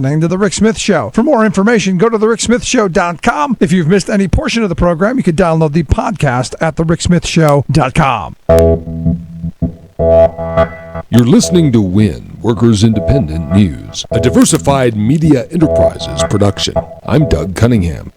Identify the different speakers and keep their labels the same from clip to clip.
Speaker 1: listening to The Rick Smith Show. For more information, go to thericksmithshow.com. If you've missed any portion of the program, you can download the podcast at thericksmithshow.com.
Speaker 2: You're listening to WIN, Workers Independent News, a diversified media enterprises production. I'm Doug Cunningham.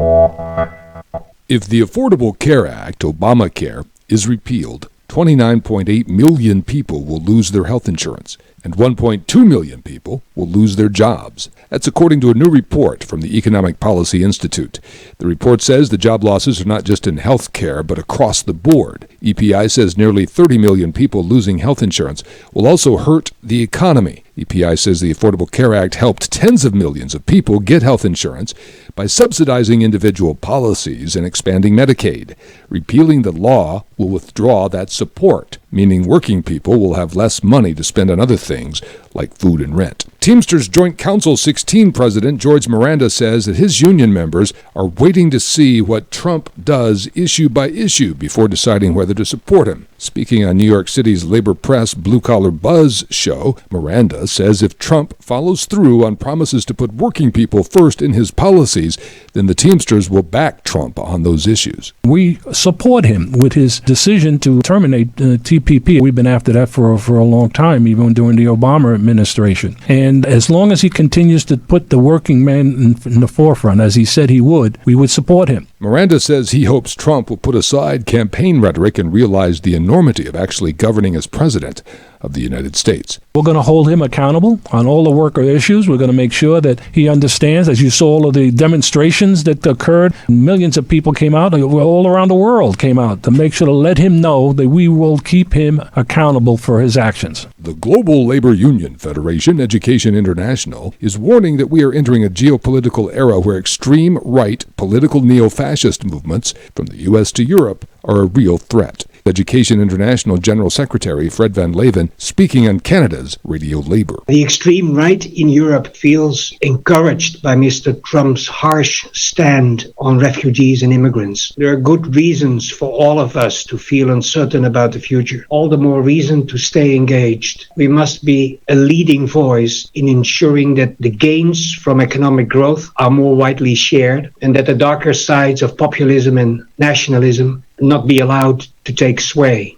Speaker 2: If the Affordable Care Act, Obamacare, is repealed, 29.8 million people will lose their health insurance, and 1.2 million people will lose their jobs. That's according to a new report from the Economic Policy Institute. The report says the job losses are not just in health care, but across the board. EPI says nearly 30 million people losing health insurance will also hurt the economy. EPI says the Affordable Care Act helped tens of millions of people get health insurance by subsidizing individual policies and expanding Medicaid. Repealing the law will withdraw that support, meaning working people will have less money to spend on other things like food and rent. Teamsters Joint Council 16 President George Miranda says that his union members are waiting to see what Trump does issue by issue before deciding whether to support him. Speaking on New York City's Labor Press Blue Collar Buzz show, Miranda says if Trump follows through on promises to put working people first in his policies, then the Teamsters will back Trump on those issues.
Speaker 3: We support him with his decision to terminate TPP. We've been after that for a long time, even during the Obama administration. And as long as he continues to put the working man in the forefront, as he said he would, we would support him.
Speaker 2: Miranda says he hopes Trump will put aside campaign rhetoric and realize the enormity of actually governing as president of the United States.
Speaker 3: We're going to hold him accountable on all the worker issues. We're going to make sure that he understands, as you saw all of the demonstrations that occurred, millions of people came out, all around the world came out to make sure to let him know that we will keep him accountable for his actions.
Speaker 2: The Global Labor Union Federation, Education International, is warning that we are entering a geopolitical era where extreme right political neo-fascist movements from the U.S. to Europe are a real threat. Education International General Secretary Fred Van Leeuwen speaking on Canada's Radio Labour.
Speaker 4: The extreme right in Europe feels encouraged by Mr. Trump's harsh stand on refugees and immigrants. There are good reasons for all of us to feel uncertain about the future. All the more reason to stay engaged. We must be a leading voice in ensuring that the gains from economic growth are more widely shared and that the darker sides of populism and nationalism not be allowed to take sway.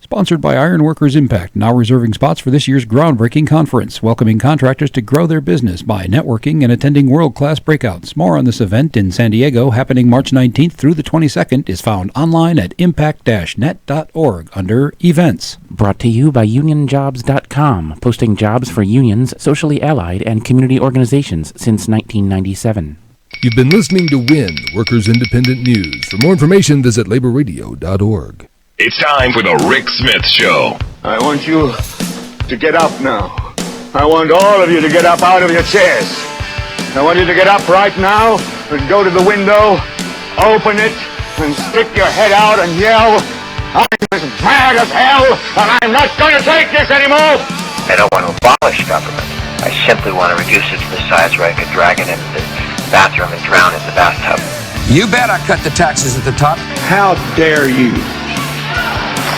Speaker 5: Sponsored by Ironworkers Impact, now reserving spots for this year's groundbreaking conference, welcoming contractors to grow their business by networking and attending world-class breakouts. More on this event in San Diego, happening March 19th through the 22nd, is found online at impact-net.org under Events.
Speaker 6: Brought to you by UnionJobs.com, posting jobs for unions, socially allied, and community organizations since 1997.
Speaker 2: You've been listening to WIN, Workers Independent News. For more information, visit laborradio.org.
Speaker 7: It's time for the Rick Smith Show.
Speaker 8: I want you to get up now. I want all of you to get up out of your chairs. I want you to get up right now and go to the window, open it, and stick your head out and yell, I'm as mad as hell, and I'm not going to take this anymore.
Speaker 9: I don't want to abolish government. I simply want to reduce it to the size where I could drag it into the bathroom and drown in the bathtub.
Speaker 10: You bet I cut the taxes at the top.
Speaker 8: How dare you?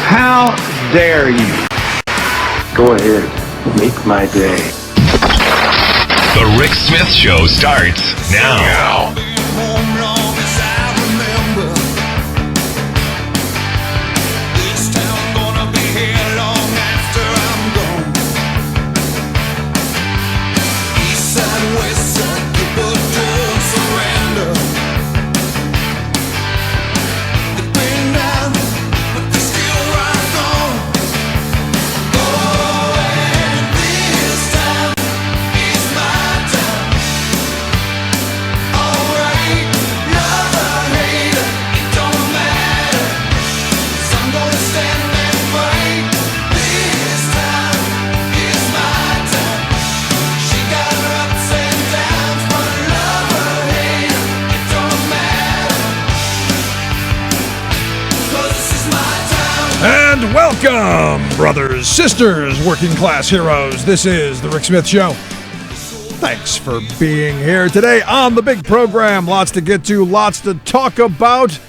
Speaker 8: How dare you? Go ahead, make my day.
Speaker 7: The Rick Smith Show starts now.
Speaker 1: And welcome, brothers, sisters, working class heroes. This is The Rick Smith Show. Thanks for being here today on the big program. Lots to get to, lots to talk about.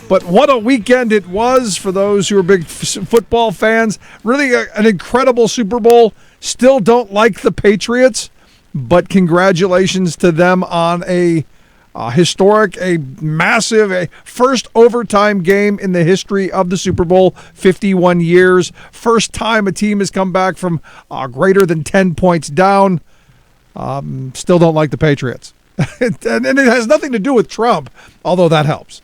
Speaker 1: But what a weekend it was for those who are big football fans. Really an incredible Super Bowl. Still don't like the Patriots, but congratulations to them on a historic, a massive, a first overtime game in the history of the Super Bowl, 51 years. First time a team has come back from greater than 10 points down. Still don't like the Patriots. and it has nothing to do with Trump, although that helps,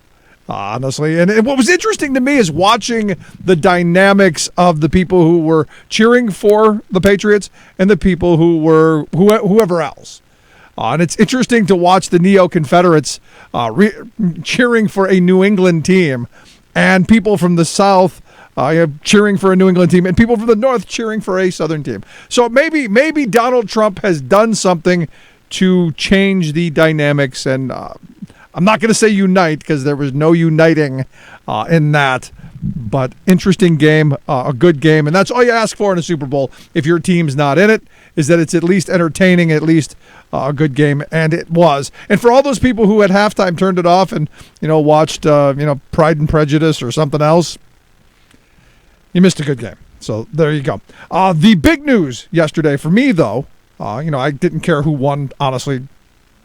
Speaker 1: honestly. And what was interesting to me is watching the dynamics of the people who were cheering for the Patriots and the people who were whoever else. And it's interesting to watch the neo-Confederates cheering for a New England team and people from the South cheering for a New England team and people from the North cheering for a Southern team. So maybe Donald Trump has done something to change the dynamics. And I'm not going to say unite because there was no uniting in that. But interesting game, a good game. And that's all you ask for in a Super Bowl if your team's not in it, is that it's at least entertaining, at least a good game. And it was. And for all those people who at halftime turned it off and, watched, Pride and Prejudice or something else, you missed a good game. So there you go. The big news yesterday for me, though, I didn't care who won, honestly.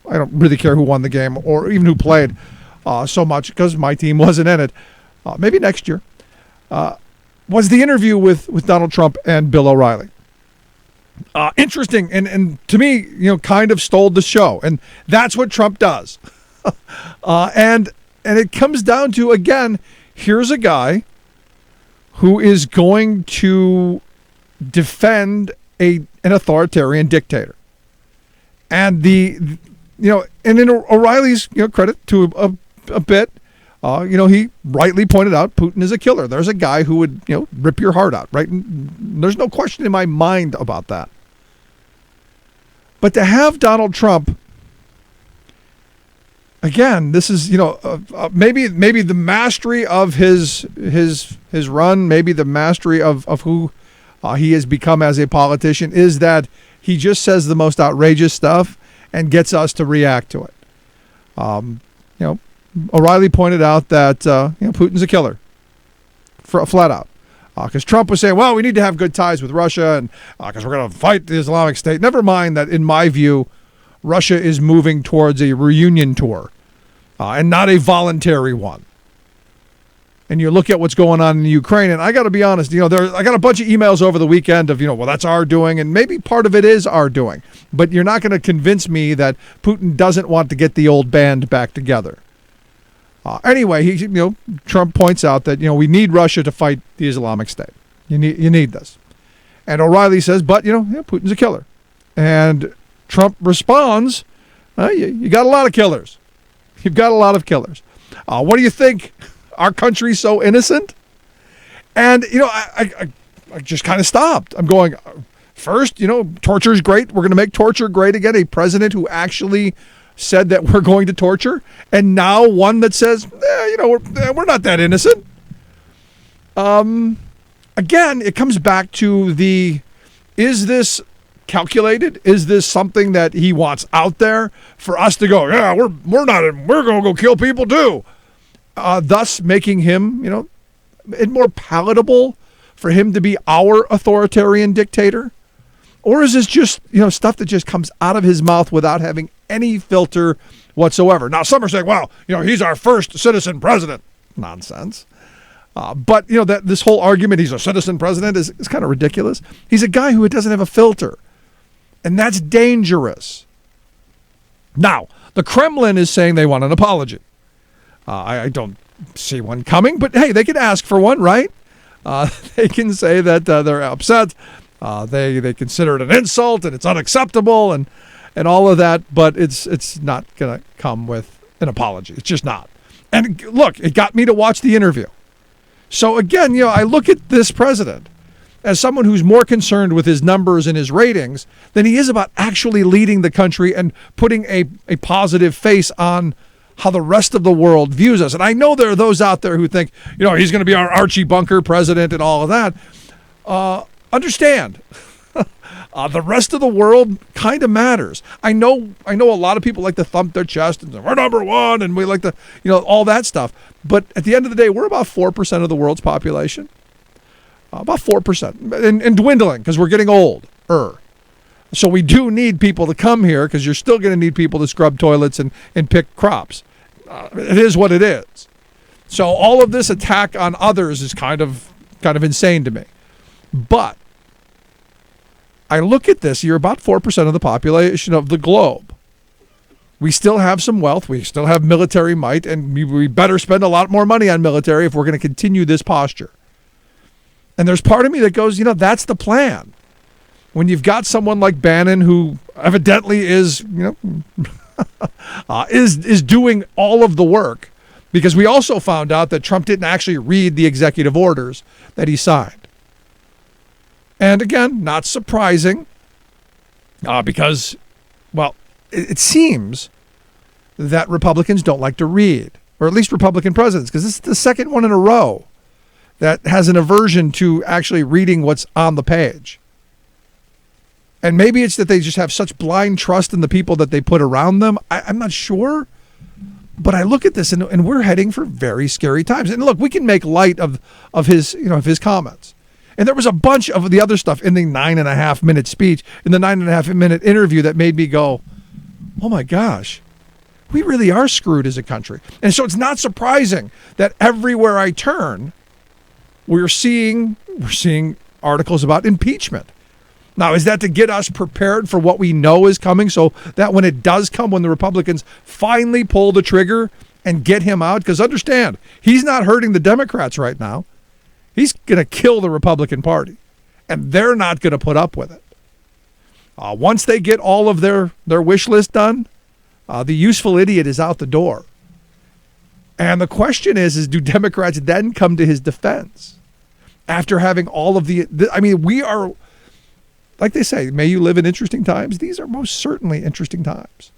Speaker 1: I don't really care who won the game or even who played so much because my team wasn't in it. Maybe next year, was the interview with Donald Trump and Bill O'Reilly. Interesting, and to me, kind of stole the show, and that's what Trump does. And it comes down to, again, here's a guy who is going to defend an authoritarian dictator. And and in O'Reilly's credit to a bit, he rightly pointed out Putin is a killer. There's a guy who would, rip your heart out, right? And there's no question in my mind about that. But to have Donald Trump, again, this is, maybe the mastery of his run, maybe the mastery of who he has become as a politician is that he just says the most outrageous stuff and gets us to react to it. O'Reilly pointed out that Putin's a killer, flat out, because Trump was saying, well, we need to have good ties with Russia and because we're going to fight the Islamic State. Never mind that, in my view, Russia is moving towards a reunion tour and not a voluntary one. And you look at what's going on in Ukraine, and I got to be honest, I got a bunch of emails over the weekend of, well, that's our doing, and maybe part of it is our doing. But you're not going to convince me that Putin doesn't want to get the old band back together. Anyway, Trump points out that, we need Russia to fight the Islamic State. You need this. And O'Reilly says, but, Putin's a killer. And Trump responds, you got a lot of killers. You've got a lot of killers. What do you think? Our country's so innocent? And, I just kind of stopped. I'm going, first, torture is great. We're going to make torture great again. A president who actually said that we're going to torture, and now one that says, we're not that innocent. Again, it comes back to is this calculated? Is this something that he wants out there for us to go, yeah, we're going to go kill people too? Thus making him, it more palatable for him to be our authoritarian dictator? Or is this just, stuff that just comes out of his mouth without having any filter whatsoever? Now, some are saying, well, he's our first citizen president. Nonsense. But, that this whole argument, he's a citizen president, is kind of ridiculous. He's a guy who doesn't have a filter. And that's dangerous. Now, the Kremlin is saying they want an apology. I don't see one coming, but hey, they can ask for one, right? They can say that they're upset. They consider it an insult and it's unacceptable and all of that, but it's not going to come with an apology. It's just not. And look, it got me to watch the interview. So again, I look at this president as someone who's more concerned with his numbers and his ratings than he is about actually leading the country and putting a positive face on how the rest of the world views us. And I know there are those out there who think, he's going to be our Archie Bunker president and all of that. Understand, the rest of the world kind of matters. I know a lot of people like to thump their chest and say, we're number one, and we like to, all that stuff. But at the end of the day, we're about 4% of the world's population. About 4%, and dwindling because we're getting old. So we do need people to come here because you're still going to need people to scrub toilets and pick crops. It is what it is. So all of this attack on others is kind of insane to me. But I look at this, you're about 4% of the population of the globe. We still have some wealth. We still have military might, and we better spend a lot more money on military if we're going to continue this posture. And there's part of me that goes, that's the plan. When you've got someone like Bannon who evidently is, is doing all of the work, because we also found out that Trump didn't actually read the executive orders that he signed. And again, not surprising, because, well, it seems that Republicans don't like to read, or at least Republican presidents, because this is the second one in a row that has an aversion to actually reading what's on the page. And maybe it's that they just have such blind trust in the people that they put around them. I'm not sure. But I look at this and we're heading for very scary times. And look, we can make light of his, of his comments. And there was a bunch of the other stuff in the 9.5-minute speech, in the 9.5-minute interview that made me go, oh my gosh, we really are screwed as a country. And so it's not surprising that everywhere I turn, we're seeing articles about impeachment. Now, is that to get us prepared for what we know is coming, so that when it does come, when the Republicans finally pull the trigger and get him out? Because understand, he's not hurting the Democrats right now. He's going to kill the Republican Party, and they're not going to put up with it. Once they get all of their wish list done, the useful idiot is out the door. And the question is do Democrats then come to his defense after having all of we are... Like they say, may you live in interesting times. These are most certainly interesting times.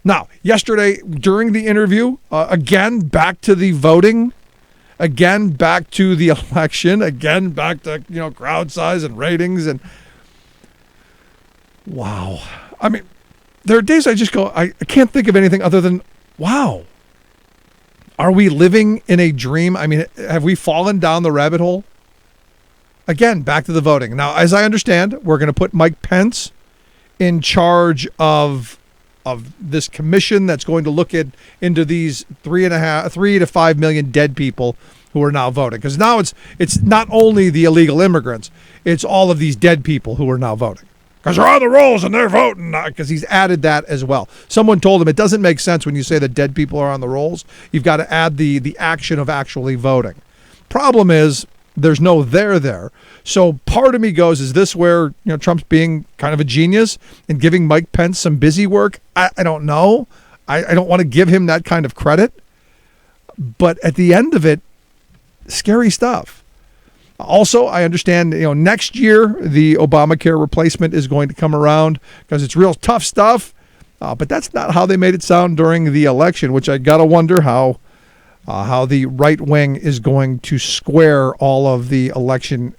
Speaker 1: Now, yesterday during the interview, again, back to the voting, again, back to the election, again, back to, crowd size and ratings. And wow. I mean, there are days I just go, I can't think of anything other than, wow. Are we living in a dream? I mean, have we fallen down the rabbit hole? Again, back to the voting. Now, as I understand, we're going to put Mike Pence in charge of this commission that's going to look into these 3 to 5 million dead people who are now voting. Because now it's not only the illegal immigrants, it's all of these dead people who are now voting. Because they're on the rolls and they're voting. Because he's added that as well. Someone told him it doesn't make sense when you say that dead people are on the rolls. You've got to add the action of actually voting. Problem is, there's no there. So part of me goes, is this where Trump's being kind of a genius and giving Mike Pence some busy work? I don't know. I don't want to give him that kind of credit. But at the end of it, scary stuff. Also, I understand, next year the Obamacare replacement is going to come around because it's real tough stuff. But that's not how they made it sound during the election, which I got to wonder how the right wing is going to square all of the election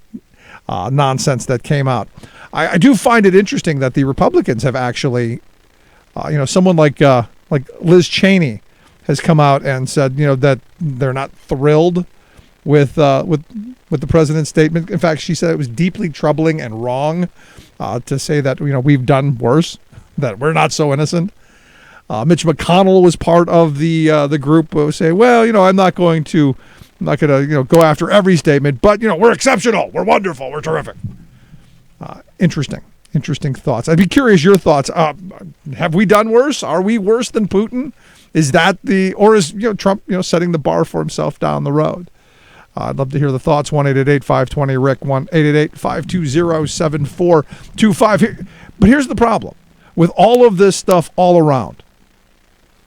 Speaker 1: nonsense that came out. I do find it interesting that the Republicans have actually, someone like Liz Cheney has come out and said, that they're not thrilled with the president's statement. In fact, she said it was deeply troubling and wrong to say that we've done worse, that we're not so innocent. Mitch McConnell was part of the group who say, well, I'm not going to go after every statement, but we're exceptional, we're wonderful, we're terrific. Interesting thoughts. I'd be curious your thoughts. Have we done worse? Are we worse than Putin? Is that or is Trump setting the bar for himself down the road? I'd love to hear the thoughts. 1-888-520-RICK, 1-888-520-7425. But here's the problem with all of this stuff all around.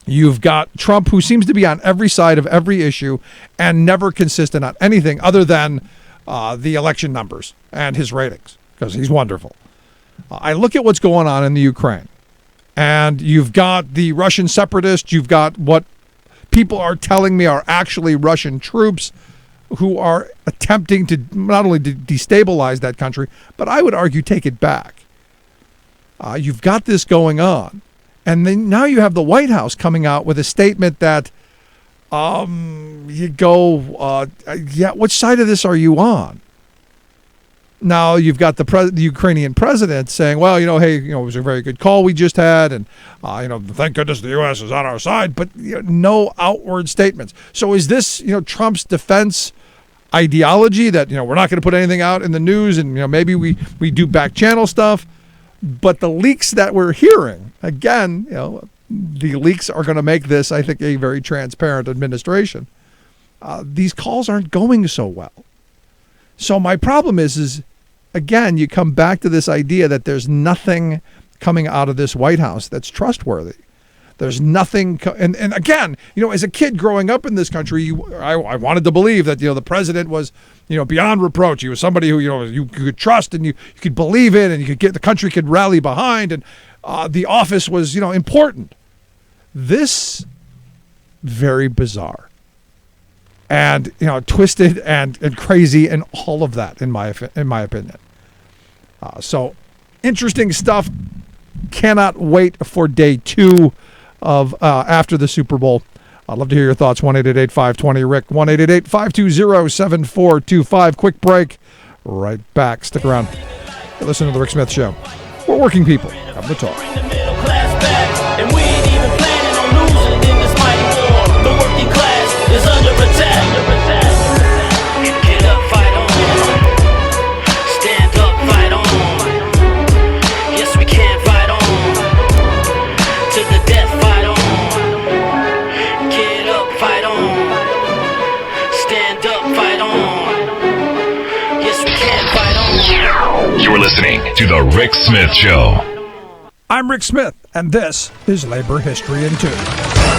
Speaker 1: You've got Trump, who seems to be on every side of every issue and never consistent on anything other than the election numbers and his ratings, because he's wonderful. I look at what's going on in the Ukraine, and you've got the Russian separatists. You've got what people are telling me are actually Russian troops who are attempting to not only destabilize that country, but I would argue take it back. You've got this going on. And then now you have the White House coming out with a statement that you go, which side of this are you on? Now you've got the Ukrainian president saying, well, hey, it was a very good call we just had, and thank goodness the U.S. is on our side, but no outward statements. So is this Trump's defense ideology that we're not going to put anything out in the news, and maybe we do back channel stuff, but the leaks that we're hearing, again, the leaks are going to make this, I think, a very transparent administration. These calls aren't going so well. So my problem is again, you come back to this idea that there's nothing coming out of this White House that's trustworthy. There's nothing. And again, as a kid growing up in this country, I wanted to believe that, the president was, beyond reproach. He was somebody who, you could trust and you could believe in, and you could the country could rally behind, and the office was, important. This, very bizarre. And twisted and crazy and all of that in my opinion. So interesting stuff. Cannot wait for day 2 of after the Super Bowl. I'd love to hear your thoughts. 1-888-520-RICK. 1-888-520-7425. Quick break. Right back. Stick around. You're listening to the Rick Smith Show. We're working people. Have the talk.
Speaker 11: Is under attack. Get up, fight on. Stand up, fight on. Yes, we can fight on. To the death, fight on. Get up, fight on. Stand up, fight on. Yes, we can fight on.
Speaker 7: You're listening to The Rick Smith Show.
Speaker 1: I'm Rick Smith, and this is Labor History in 2.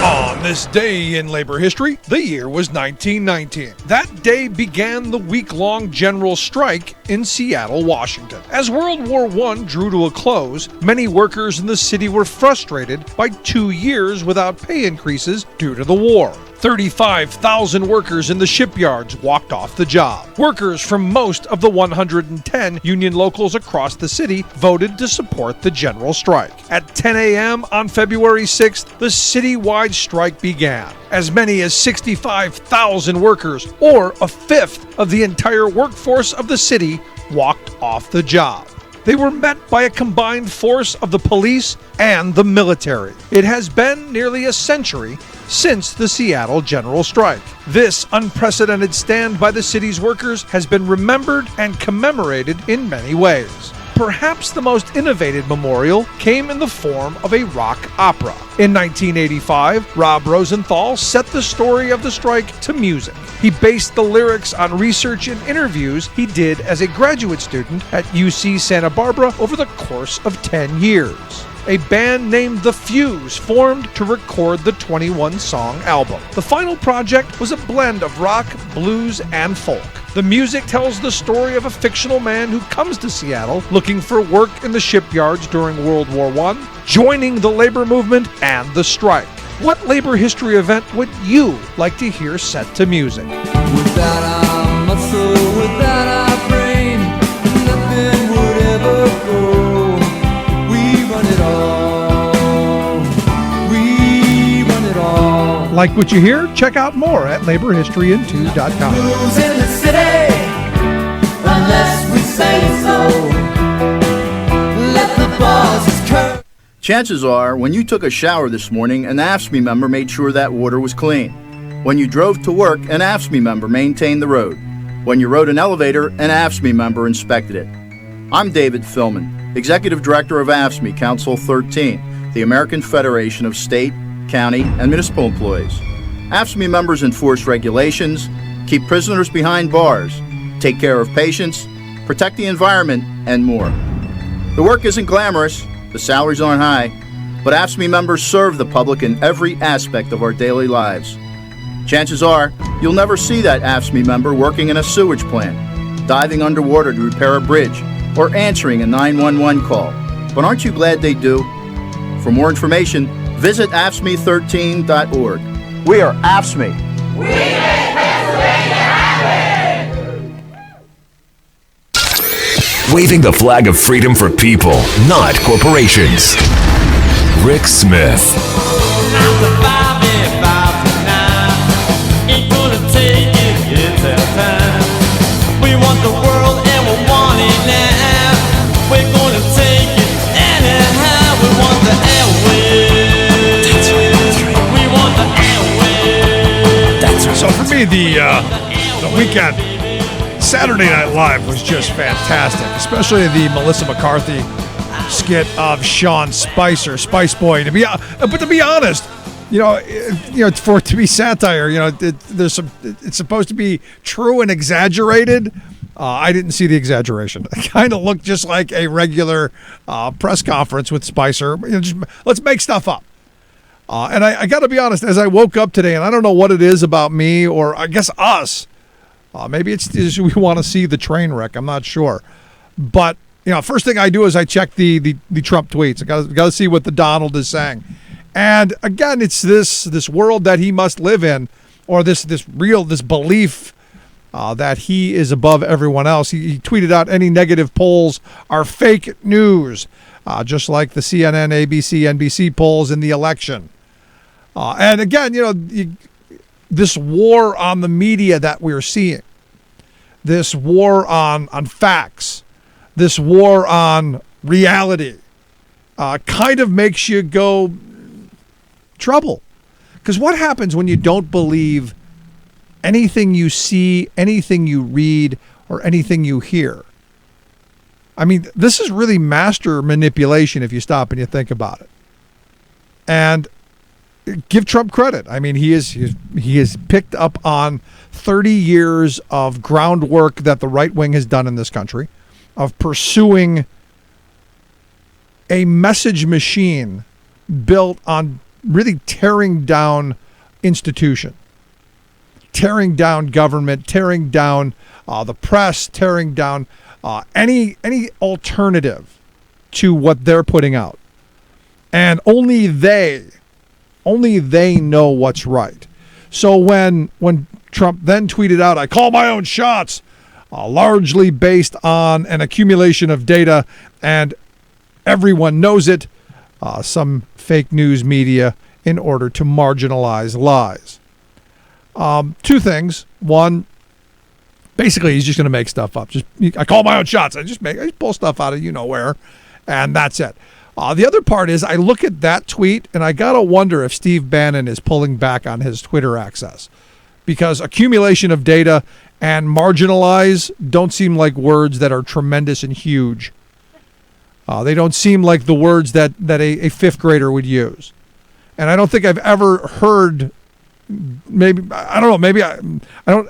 Speaker 1: On this day in labor history, the year was 1919. That day began the week-long general strike in Seattle, Washington. As World War I drew to a close, many workers in the city were frustrated by 2 years without pay increases due to the war. 35,000 workers in the shipyards walked off the job. Workers from most of the 110 union locals across the city voted to support the general strike. At 10 a.m. on February 6th, the citywide strike began. As many as 65,000 workers, or a fifth of the entire workforce of the city, walked off the job. They were met by a combined force of the police and the military. It has been nearly a century since the Seattle general strike. This unprecedented stand by the city's workers has been remembered and commemorated in many ways. Perhaps the most innovative memorial came in the form of a rock opera. In 1985, Rob Rosenthal set the story of the strike to music. He based the lyrics on research and interviews he did as a graduate student at UC Santa Barbara over the course of 10 years. A band named The Fuse formed to record the 21-song album. The final project was a blend of rock, blues, and folk. The music tells the story of a fictional man who comes to Seattle looking for work in the shipyards during World War I, joining the labor movement and the strike. What labor history event would you like to hear set to music?
Speaker 12: Without our muscle, without our brain, nothing would ever go. We run it all. We run it all.
Speaker 1: Like what you hear? Check out more at laborhistoryin2.com.
Speaker 12: Who's in the city? Unless we say so. Let the bosses curve.
Speaker 13: Chances are, when you took a shower this morning, an AFSCME member made sure that water was clean. When you drove to work, an AFSCME member maintained the road. When you rode an elevator, an AFSCME member inspected it. I'm David Philman, Executive Director of AFSCME Council 13, the American Federation of State, County, and Municipal Employees. AFSCME members enforce regulations, keep prisoners behind bars, take care of patients, protect the environment, and more. The work isn't glamorous, the salaries aren't high, but AFSCME members serve the public in every aspect of our daily lives. Chances are, you'll never see that AFSCME member working in a sewage plant, diving underwater to repair a bridge, or answering a 911 call. But aren't you glad they do? For more information, visit AFSCME13.org. We are AFSCME.
Speaker 12: We make Pennsylvania happen!
Speaker 7: Waving the flag of freedom for people, not corporations. Rick Smith.
Speaker 11: Ain't gonna take it, it's our time. We want the world and we want it
Speaker 1: me, the weekend, Saturday Night Live was just fantastic, especially the Melissa McCarthy skit of Sean Spicer, Spice Boy. But to be honest, for it to be satire, it's supposed to be true and exaggerated. I didn't see the exaggeration. It kind of looked just like a regular press conference with Spicer. Let's make stuff up. And I got to be honest, as I woke up today, and I don't know what it is about me or I guess us, maybe it's just we want to see the train wreck. I'm not sure. But, first thing I do is I check the Trump tweets. I got to see what the Donald is saying. And again, it's this world that he must live in, or this belief that he is above everyone else. He tweeted out any negative polls are fake news, just like the CNN, ABC, NBC polls in the election. And again, this war on the media that we're seeing, this war on facts, this war on reality, kind of makes you go trouble. Because what happens when you don't believe anything you see, anything you read, or anything you hear? I mean, this is really master manipulation if you stop and you think about it. And give Trump credit. I mean, he has picked up on 30 years of groundwork that the right wing has done in this country, of pursuing a message machine built on really tearing down institution, tearing down government, tearing down the press, tearing down any alternative to what they're putting out. And only they know what's right. So when Trump then tweeted out, I call my own shots, largely based on an accumulation of data, and everyone knows it, some fake news media in order to marginalize lies. Two things. One, basically, he's just going to make stuff up. I call my own shots. I just pull stuff out of where, and that's it. The other part is I look at that tweet, and I got to wonder if Steve Bannon is pulling back on his Twitter access, because accumulation of data and marginalize don't seem like words that are tremendous and huge. They don't seem like the words that a fifth grader would use. And I don't think I've ever heard,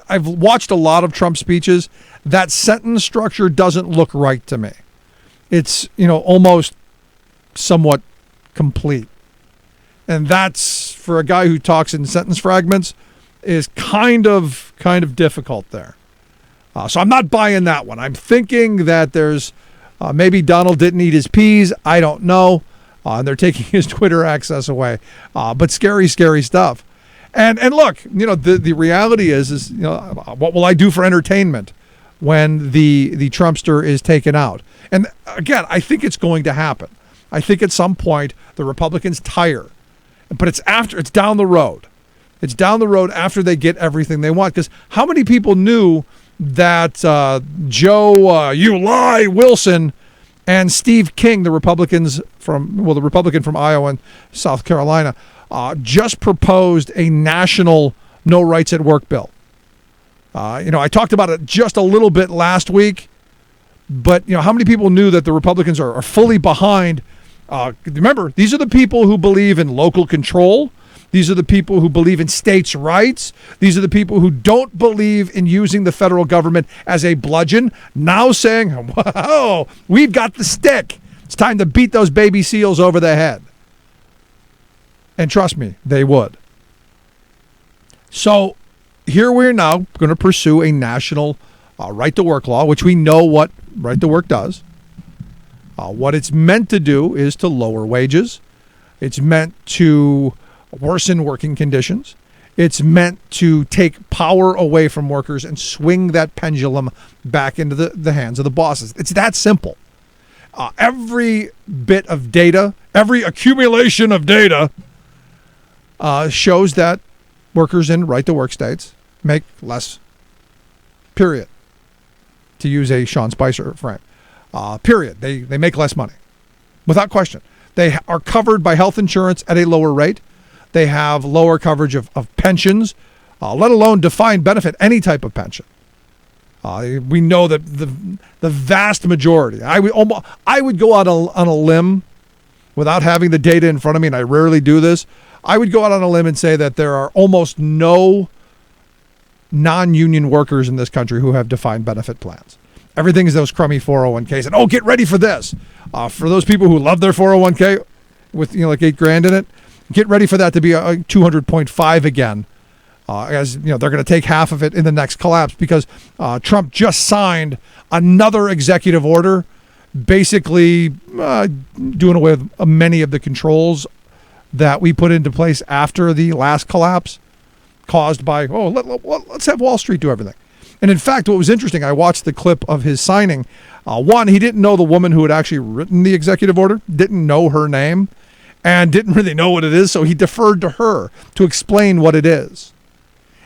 Speaker 1: I've watched a lot of Trump speeches. That sentence structure doesn't look right to me. It's, almost somewhat complete. And that's, for a guy who talks in sentence fragments, is kind of difficult there. So I'm not buying that one. I'm thinking that there's maybe Donald didn't eat his peas. I don't know. And they're taking his Twitter access away. But scary, scary stuff. And look, the reality is what will I do for entertainment when the Trumpster is taken out? And again, I think it's going to happen. I think at some point the Republicans tire. But it's down the road. It's down the road after they get everything they want. Because how many people knew that Joe You Lie Wilson and Steve King, the Republican from Iowa and South Carolina, just proposed a national no rights at work bill. I talked about it just a little bit last week, but how many people knew that the Republicans are fully behind? Remember, these are the people who believe in local control. These are the people who believe in states' rights. These are the people who don't believe in using the federal government as a bludgeon, now saying, whoa, we've got the stick. It's time to beat those baby seals over the head. And trust me, they would. So here we're now going to pursue a national right-to-work law, which we know what right-to-work does. What it's meant to do is to lower wages. It's meant to worsen working conditions. It's meant to take power away from workers and swing that pendulum back into the hands of the bosses. It's that simple. Every bit of data, every accumulation of data shows that workers in right-to-work states make less, period, to use a Sean Spicer frame. Period. They make less money, without question. They are covered by health insurance at a lower rate. They have lower coverage of pensions. let alone defined benefit, any type of pension. We know that the vast majority, I would go out on a limb without having the data in front of me, and I rarely do this. I would go out on a limb and say that there are almost no non-union workers in this country who have defined benefit plans. Everything is those crummy 401ks. And get ready for this. For those people who love their 401k with like $8,000 in it, get ready for that to be a 200.5 again. As they're going to take half of it in the next collapse because Trump just signed another executive order, basically doing away with many of the controls that we put into place after the last collapse, caused by let's have Wall Street do everything. And in fact, what was interesting, I watched the clip of his signing. One, he didn't know the woman who had actually written the executive order, didn't know her name, and didn't really know what it is, so he deferred to her to explain what it is.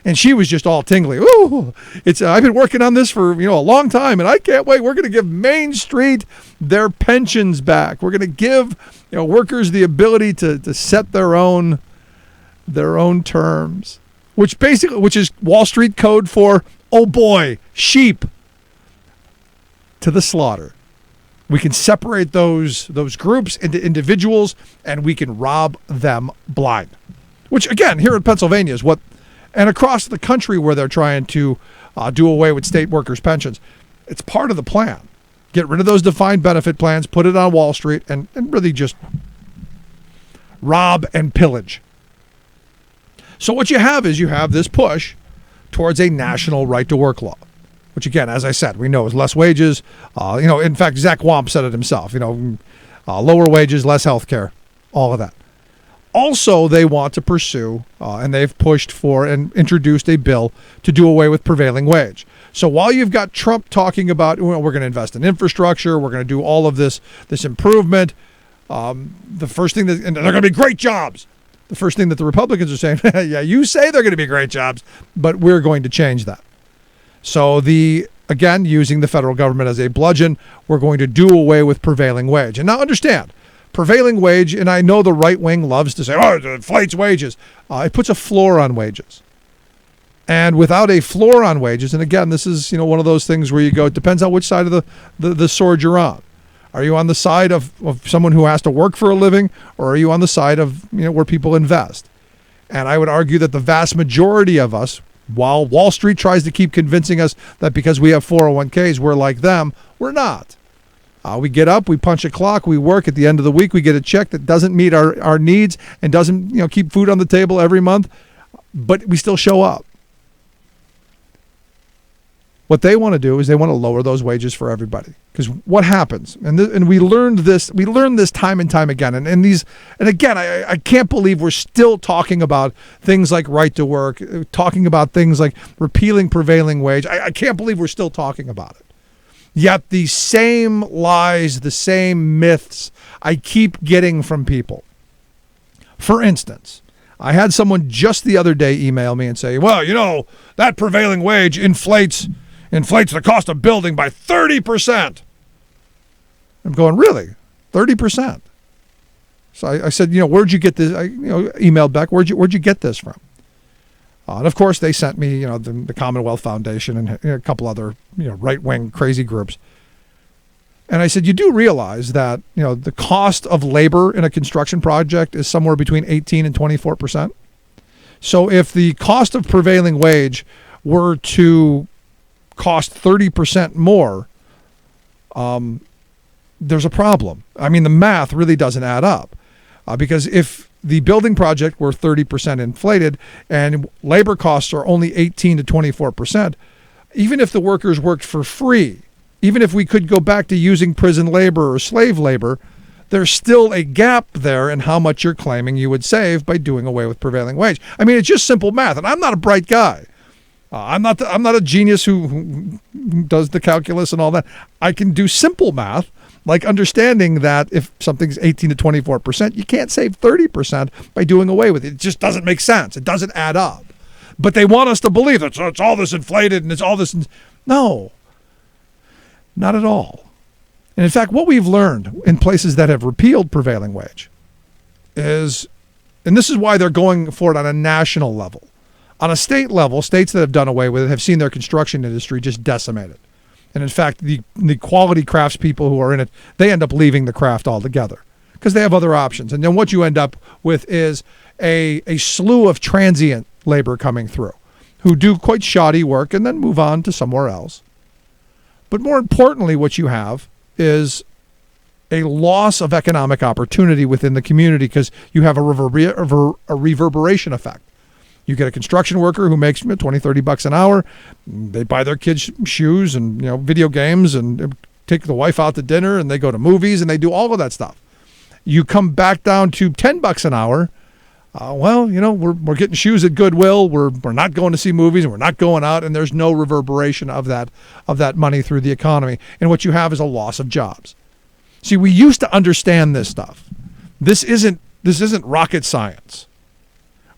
Speaker 1: And she was just all tingly. Ooh, I've been working on this for a long time, and I can't wait. We're going to give Main Street their pensions back. We're going to give workers the ability to set their own terms, which is Wall Street code for sheep to the slaughter. We can separate those groups into individuals, and we can rob them blind. Which again, here in Pennsylvania is what. And across the country where they're trying to do away with state workers' pensions, it's part of the plan. Get rid of those defined benefit plans, put it on Wall Street, and really just rob and pillage. So what you have is this push towards a national right-to-work law, which again, as I said, we know is less wages. In fact, Zach Wamp said it himself, lower wages, less health care, all of that. Also, they want to pursue, and they've pushed for and introduced a bill to do away with prevailing wage. So while you've got Trump talking about, we're going to invest in infrastructure, we're going to do all of this improvement, the first thing and they're going to be great jobs. The first thing that the Republicans are saying, yeah, you say they're going to be great jobs, but we're going to change that. So again, using the federal government as a bludgeon, we're going to do away with prevailing wage. And now understand, prevailing wage, and I know the right wing loves to say, it inflates wages. It puts a floor on wages. And without a floor on wages, and again, this is one of those things where you go, it depends on which side of the sword you're on. Are you on the side of someone who has to work for a living, or are you on the side of where people invest? And I would argue that the vast majority of us, while Wall Street tries to keep convincing us that because we have 401ks, we're like them, we're not. We get up, we punch a clock, we work. At the end of the week, we get a check that doesn't meet our needs and doesn't keep food on the table every month, but we still show up. What they want to do is they want to lower those wages for everybody. Because what happens, and we learned this time and time again, and again, I can't believe we're still talking about things like right to work, talking about things like repealing prevailing wage. I can't believe we're still talking about it. Yet the same lies, the same myths I keep getting from people. For instance, I had someone just the other day email me and say, well, that prevailing wage inflates the cost of building by 30%. I'm going, really? 30%? So I said, where'd you get this? I emailed back, where'd you get this from? And of course, they sent me, the Commonwealth Foundation and a couple other, right-wing crazy groups. And I said, you do realize that, the cost of labor in a construction project is somewhere between 18 and 24%. So if the cost of prevailing wage were to cost 30% more, there's a problem. I mean, the math really doesn't add up. Because if the building project were 30% inflated and labor costs are only 18 to 24%, even if the workers worked for free, even if we could go back to using prison labor or slave labor, there's still a gap there in how much you're claiming you would save by doing away with prevailing wage. I mean, it's just simple math, and I'm not a bright guy. I'm not a genius who does the calculus and all that. I can do simple math, like understanding that if something's 18 to 24%, you can't save 30% by doing away with it. It just doesn't make sense. It doesn't add up. But they want us to believe that it's all this inflated and it's all this. No, not at all. And in fact, what we've learned in places that have repealed prevailing wage is, and this is why they're going for it on a national level. On a state level, states that have done away with it have seen their construction industry just decimated. And in fact, the quality craftspeople who are in it, they end up leaving the craft altogether because they have other options. And then what you end up with is a slew of transient labor coming through who do quite shoddy work and then move on to somewhere else. But more importantly, what you have is a loss of economic opportunity within the community because you have a reverberation effect. You get a construction worker who makes $20-$30 an hour. They buy their kids shoes and video games and take the wife out to dinner and they go to movies and they do all of that stuff. You come back down to $10 an hour. We're getting shoes at Goodwill. We're not going to see movies and we're not going out, and there's no reverberation of that money through the economy. And what you have is a loss of jobs. See, we used to understand this stuff. This isn't rocket science.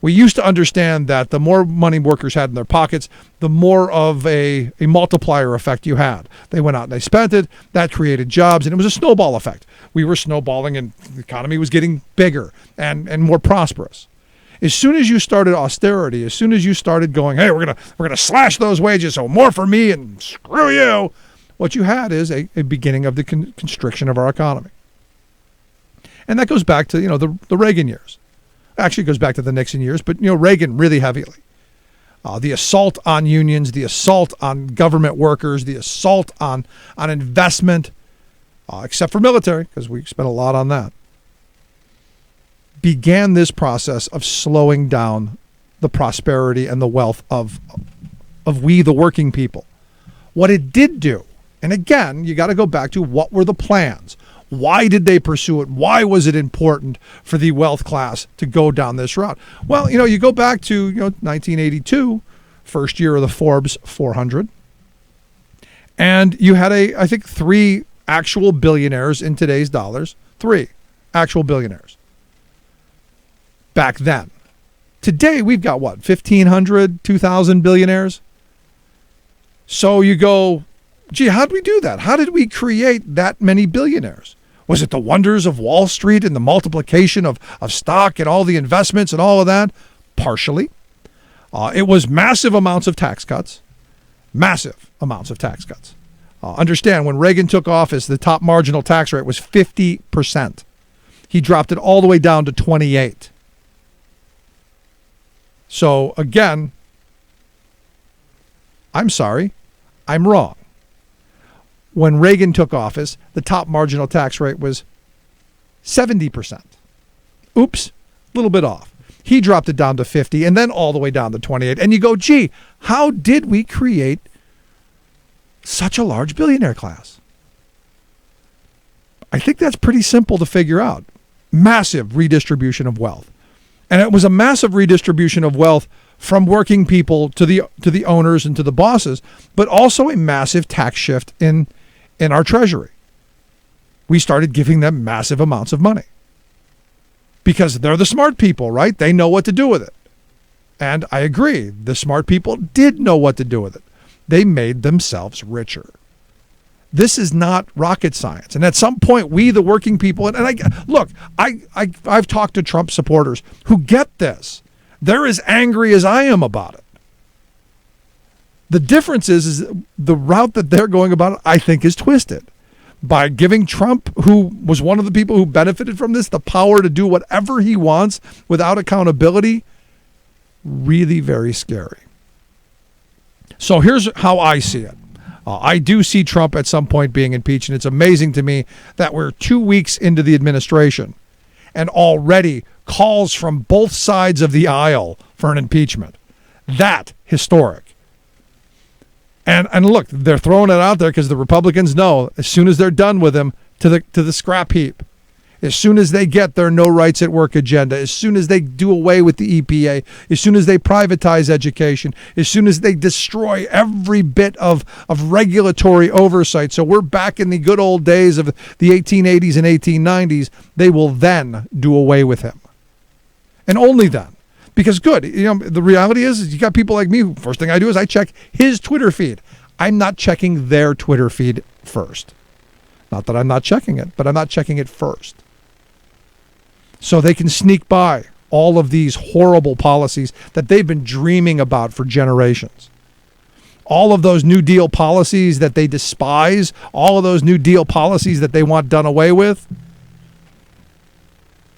Speaker 1: We used to understand that the more money workers had in their pockets, the more of a multiplier effect you had. They went out and they spent it. That created jobs, and it was a snowball effect. We were snowballing, and the economy was getting bigger and more prosperous. As soon as you started austerity, as soon as you started going, hey, we're gonna slash those wages, so more for me and screw you, what you had is a beginning of the constriction of our economy. And that goes back to the Reagan years. Actually, it goes back to the Nixon years, but Reagan really heavily. The assault on unions, the assault on government workers, the assault on investment, except for military, because we spent a lot on that, began this process of slowing down the prosperity and the wealth of we, the working people. What it did do, and again, you got to go back to what were the plans? Why did they pursue it? Why was it important for the wealth class to go down this route? Well, you go back to 1982, first year of the Forbes 400, and you had I think 3 actual billionaires in today's dollars. 3 actual billionaires back then. Today we've got 1,500, 2,000 billionaires. So you go, gee, how did we do that? How did we create that many billionaires? Was it the wonders of Wall Street and the multiplication of stock and all the investments and all of that? Partially. It was massive amounts of tax cuts. Massive amounts of tax cuts. Understand, when Reagan took office, the top marginal tax rate was 50%. He dropped it all the way down to 28%. So again, I'm sorry, I'm wrong. When Reagan took office, the top marginal tax rate was 70%. Oops, a little bit off. He dropped it down to 50 and then all the way down to 28. And you go, gee, how did we create such a large billionaire class? I think that's pretty simple to figure out. Massive redistribution of wealth. And it was a massive redistribution of wealth from working people to the owners and to the bosses, but also a massive tax shift in our treasury. We started giving them massive amounts of money because they're the smart people, right? They know what to do with it. And I agree, the smart people did know what to do with it. They made themselves richer. This is not rocket science. And at some point, we, the working people, and I've talked to Trump supporters who get this. They're as angry as I am about it. The difference is the route that they're going about it, I think, is twisted. By giving Trump, who was one of the people who benefited from this, the power to do whatever he wants without accountability, really very scary. So here's how I see it. I do see Trump at some point being impeached, and it's amazing to me that we're 2 weeks into the administration and already calls from both sides of the aisle for an impeachment. That historic. And look, they're throwing it out there because the Republicans know as soon as they're done with him, to the scrap heap. As soon as they get their no rights at work agenda, as soon as they do away with the EPA, as soon as they privatize education, as soon as they destroy every bit of regulatory oversight, so we're back in the good old days of the 1880s and 1890s, they will then do away with him. And only then. Because good, the reality is you got people like me who first thing I do is I check his Twitter feed. I'm not checking their Twitter feed first. Not that I'm not checking it, but I'm not checking it first. So they can sneak by all of these horrible policies that they've been dreaming about for generations. All of those New Deal policies that they despise, all of those New Deal policies that they want done away with,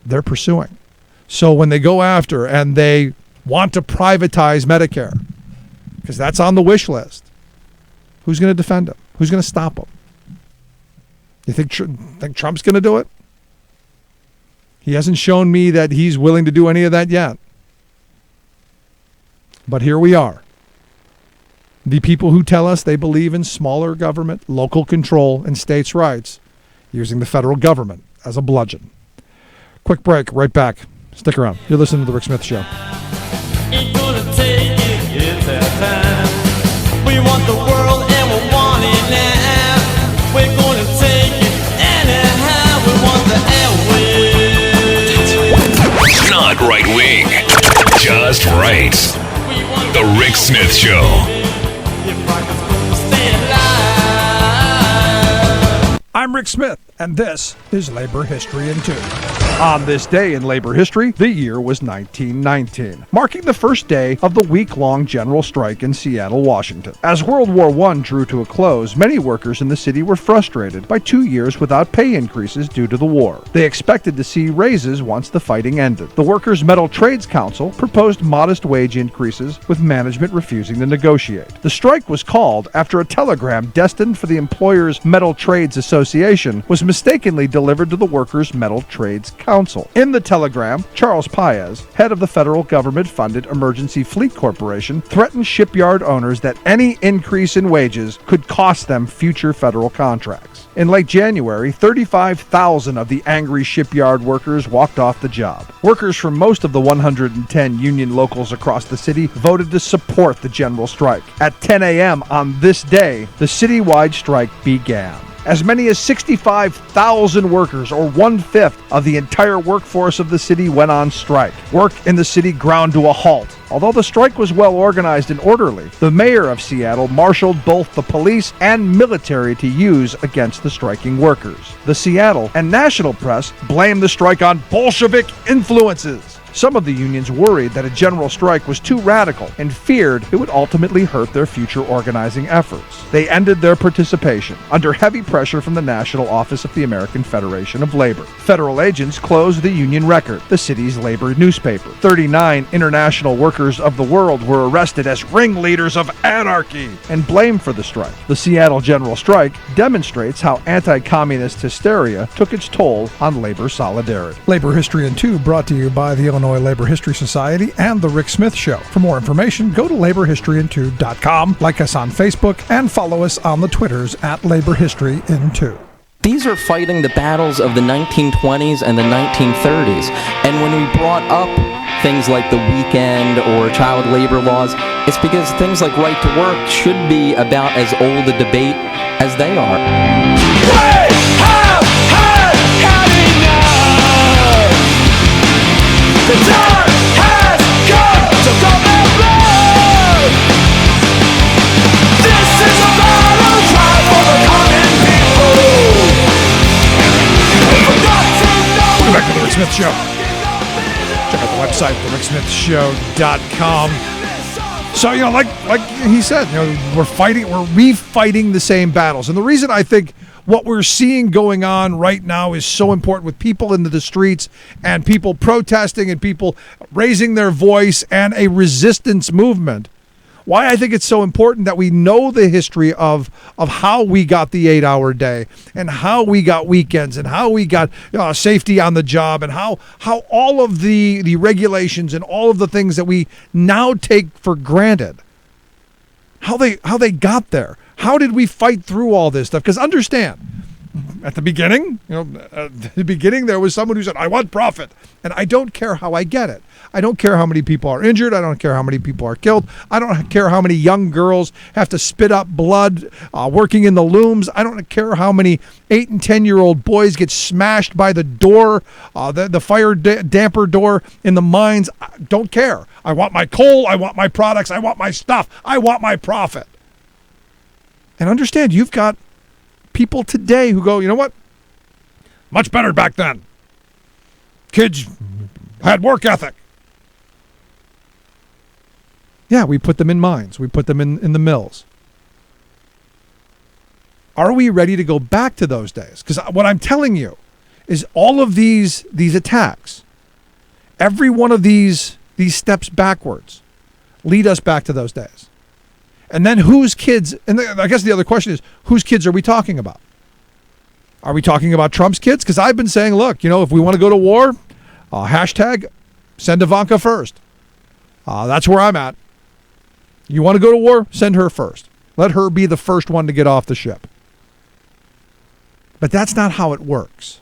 Speaker 1: they're pursuing. So when they go after and they want to privatize Medicare, because that's on the wish list, who's going to defend them? Who's going to stop them? You think Trump's going to do it? He hasn't shown me that he's willing to do any of that yet. But here we are. The people who tell us they believe in smaller government, local control, and states' rights, using the federal government as a bludgeon. Quick break, right back. Stick around. You're listening to The Rick Smith Show.
Speaker 12: Ain't gonna take it, it's our time. We want the world and we want it now. We're gonna take it anyhow. We want the airwaves.
Speaker 7: Not right wing, just right. The Rick Smith Show.
Speaker 1: I'm Rick Smith, and this is Labor History in 2. On this day in labor history, the year was 1919, marking the first day of the week-long general strike in Seattle, Washington. As World War I drew to a close, many workers in the city were frustrated by 2 years without pay increases due to the war. They expected to see raises once the fighting ended. The Workers' Metal Trades Council proposed modest wage increases, with management refusing to negotiate. The strike was called after a telegram destined for the employers' Metal Trades Association was mistakenly delivered to the Workers' Metal Trades Council. In the telegram, Charles Paez, head of the federal government-funded Emergency Fleet Corporation, threatened shipyard owners that any increase in wages could cost them future federal contracts. In late January, 35,000 of the angry shipyard workers walked off the job. Workers from most of the 110 union locals across the city voted to support the general strike. At 10 a.m. on this day, the citywide strike began. As many as 65,000 workers, or 1/5 of the entire workforce of the city, went on strike. Work in the city ground to a halt. Although the strike was well organized and orderly, the mayor of Seattle marshaled both the police and military to use against the striking workers. The Seattle and national press blamed the strike on Bolshevik influences. Some of the unions worried that a general strike was too radical and feared it would ultimately hurt their future organizing efforts. They ended their participation under heavy pressure from the National Office of the American Federation of Labor. Federal agents closed the Union Record, the city's labor newspaper. 39 international workers of the world were arrested as ringleaders of anarchy and blamed for the strike. The Seattle general strike demonstrates how anti-communist hysteria took its toll on labor solidarity. Labor History in 2 brought to you by the Illinois Labor History Society and The Rick Smith Show. For more information, go to laborhistoryin2.com, like us on Facebook, and follow us on the Twitters at Labor History in 2.
Speaker 14: These are fighting the battles of the 1920s and the 1930s. And when we brought up things like the weekend or child labor laws, it's because things like right to work should be about as old a debate as they are.
Speaker 12: The time has come to come and blow. This is a battle cry for the common people.
Speaker 1: Welcome back to The Rick Smith Show. Check out the website, thericksmithshow.com. So, like he said, we're refighting the same battles. And the reason I think what we're seeing going on right now is so important, with people in the streets and people protesting and people raising their voice and a resistance movement. Why I think it's so important that we know the history of how we got the 8-hour day and how we got weekends and how we got safety on the job and how all of the regulations and all of the things that we now take for granted, how they got there. How did we fight through all this stuff? Because understand, at the beginning, there was someone who said, I want profit, and I don't care how I get it. I don't care how many people are injured. I don't care how many people are killed. I don't care how many young girls have to spit up blood working in the looms. I don't care how many 8 and 10-year-old boys get smashed by the door, the fire damper door in the mines. I don't care. I want my coal. I want my products. I want my stuff. I want my profit. And understand, you've got people today who go, you know what? Much better back then. Kids had work ethic. Yeah, we put them in mines. We put them in the mills. Are we ready to go back to those days? Because what I'm telling you is all of these attacks, every one of these steps backwards lead us back to those days. And then whose kids, and I guess the other question is, whose kids are we talking about? Are we talking about Trump's kids? Because I've been saying, look, if we want to go to war, hashtag send Ivanka first. That's where I'm at. You want to go to war? Send her first. Let her be the first one to get off the ship. But that's not how it works.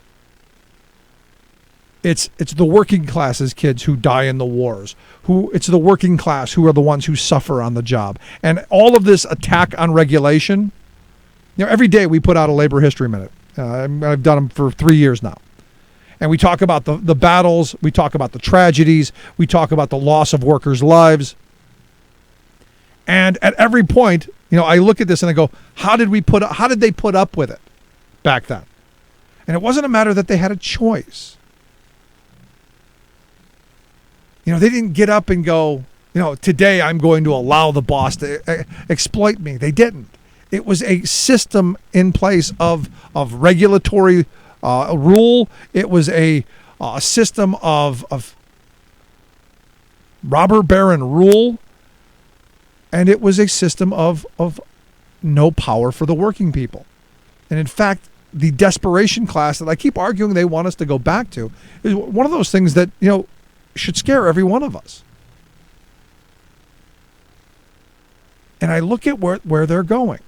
Speaker 1: It's the working class's kids who die in the wars. It's the working class who are the ones who suffer on the job. And all of this attack on regulation, every day we put out a Labor History Minute. I've done them for 3 years now. And we talk about the battles, we talk about the tragedies, we talk about the loss of workers' lives. And at every point, I look at this and I go, how did they put up with it back then? And it wasn't a matter that they had a choice. They didn't get up and go, today I'm going to allow the boss to exploit me. They didn't. It was a system in place of regulatory rule. It was a system of robber baron rule. And it was a system of no power for the working people. And in fact, the desperation class that I keep arguing they want us to go back to is one of those things that, should scare every one of us. And I look at where they're going.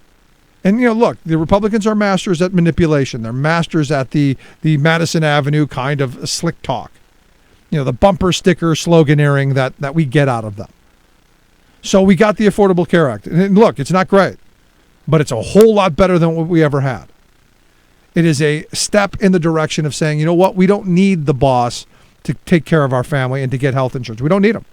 Speaker 1: And, look, the Republicans are masters at manipulation. They're masters at the Madison Avenue kind of slick talk. The bumper sticker sloganeering that we get out of them. So we got the Affordable Care Act. And look, it's not great, but it's a whole lot better than what we ever had. It is a step in the direction of saying, what, we don't need the boss to take care of our family and to get health insurance. We don't need them.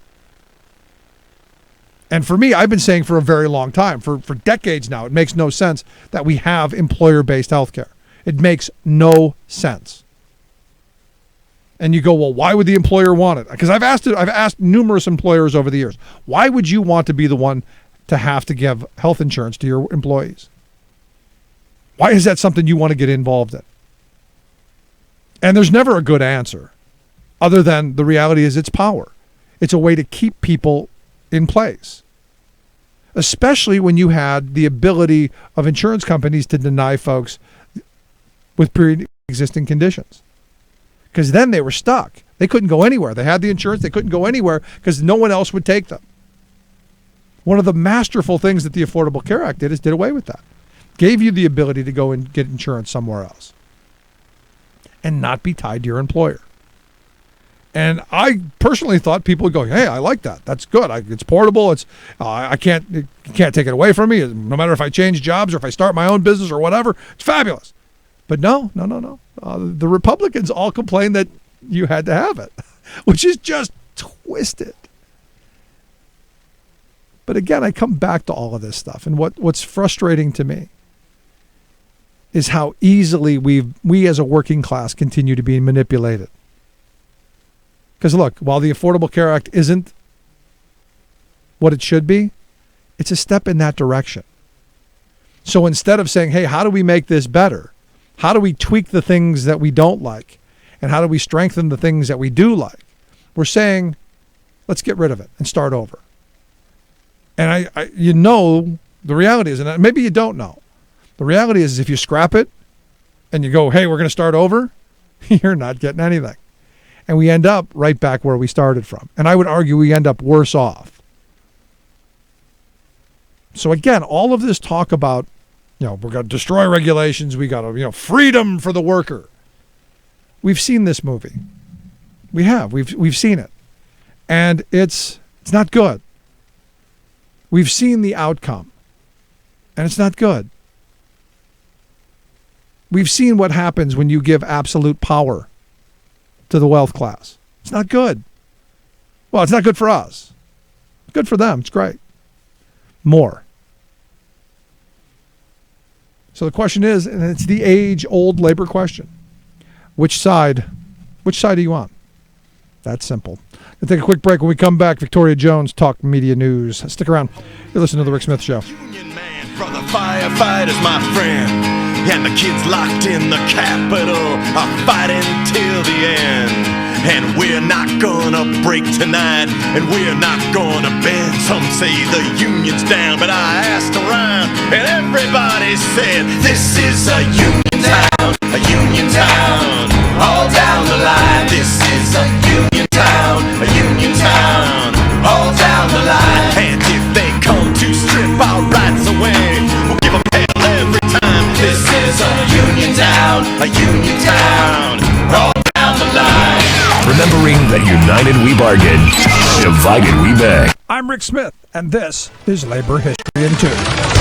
Speaker 1: And for me, I've been saying for a very long time, for decades now, it makes no sense that we have employer-based health care. It makes no sense. And you go, well, why would the employer want it? Because I've asked numerous employers over the years, why would you want to be the one to have to give health insurance to your employees? Why is that something you want to get involved in? And there's never a good answer, other than the reality is it's power. It's a way to keep people in place, especially when you had the ability of insurance companies to deny folks with pre-existing conditions. Because then they were stuck. They couldn't go anywhere. They had the insurance. They couldn't go anywhere because no one else would take them. One of the masterful things that the Affordable Care Act did is did away with that. Gave you the ability to go and get insurance somewhere else and not be tied to your employer. And I personally thought people would go, hey, I like that. That's good. It's portable. It's you can't take it away from me. No matter if I change jobs or if I start my own business or whatever, it's fabulous. But no. The Republicans all complained that you had to have it, which is just twisted. But again, I come back to all of this stuff. And what's frustrating to me is how easily we as a working class continue to be manipulated. Because look, while the Affordable Care Act isn't what it should be, it's a step in that direction. So instead of saying, hey, how do we make this better? How do we tweak the things that we don't like? And how do we strengthen the things that we do like? We're saying, let's get rid of it and start over. And the reality is, and maybe you don't know, the reality is if you scrap it and you go, hey, we're going to start over, you're not getting anything. And we end up right back where we started from. And I would argue we end up worse off. So again, all of this talk about, we're going to destroy regulations. We got to, freedom for the worker. We've seen this movie. We have. We've seen it. And it's not good. We've seen the outcome. And it's not good. We've seen what happens when you give absolute power to the wealth class. It's not good. Well, it's not good for us. It's good for them. It's great. More. So the question is, and it's the age-old labor question, which side are you on? That's simple. We'll take a quick break. When we come back, Victoria Jones, Talk Media News. Stick around. You're listening to The Rick Smith Show.
Speaker 15: For the firefighters, my friend, and the kids locked in the Capitol are fighting till the end. And we're not gonna break tonight, and we're not gonna bend. Some say the union's down, but I asked around, and everybody said, this is a union town, all down the line. This is a union town, all down the line. And if they come to strip our rights away, we'll give them hell every time. This is a union town, all down the line.
Speaker 7: Remembering that united we bargain, divided we beg.
Speaker 1: I'm Rick Smith, and this is Labor History in 2.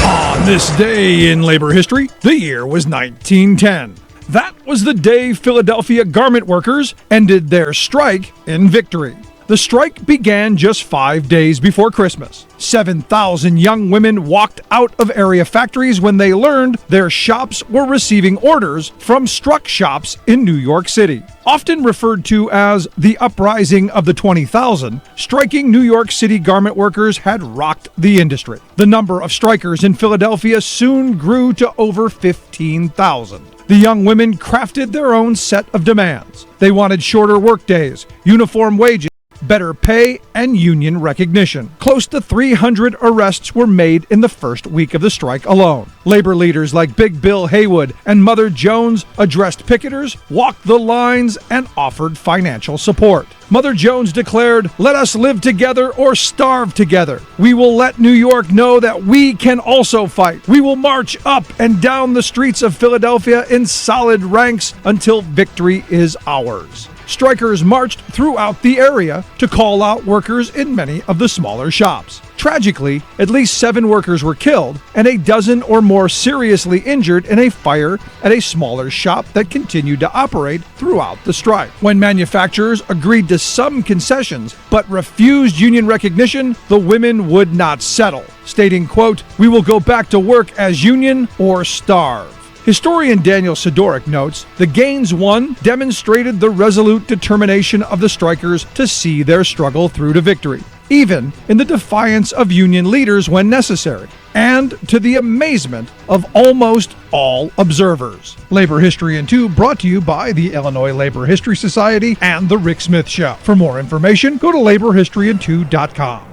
Speaker 1: On this day in labor history, the year was 1910. That was the day Philadelphia garment workers ended their strike in victory. The strike began just 5 days before Christmas. 7,000 young women walked out of area factories when they learned their shops were receiving orders from struck shops in New York City. Often referred to as the uprising of the 20,000, striking New York City garment workers had rocked the industry. The number of strikers in Philadelphia soon grew to over 15,000. The young women crafted their own set of demands. They wanted shorter workdays, uniform wages, better pay, and union recognition. Close to 300 arrests were made in the first week of the strike alone. Labor leaders like Big Bill Haywood and Mother Jones addressed picketers, walked the lines, and offered financial support. Mother Jones declared, "Let us live together or starve together. We will let New York know that we can also fight. We will march up and down the streets of Philadelphia in solid ranks until victory is ours." Strikers marched throughout the area to call out workers in many of the smaller shops. Tragically, at least 7 workers were killed and a dozen or more seriously injured in a fire at a smaller shop that continued to operate throughout the strike. When manufacturers agreed to some concessions but refused union recognition, the women would not settle, stating, quote, "We will go back to work as union or starve." Historian Daniel Sidoric notes, the gains won demonstrated the resolute determination of the strikers to see their struggle through to victory, even in the defiance of union leaders when necessary, and to the amazement of almost all observers. Labor History in 2 brought to you by the Illinois Labor History Society and The Rick Smith Show. For more information, go to laborhistoryin2.com.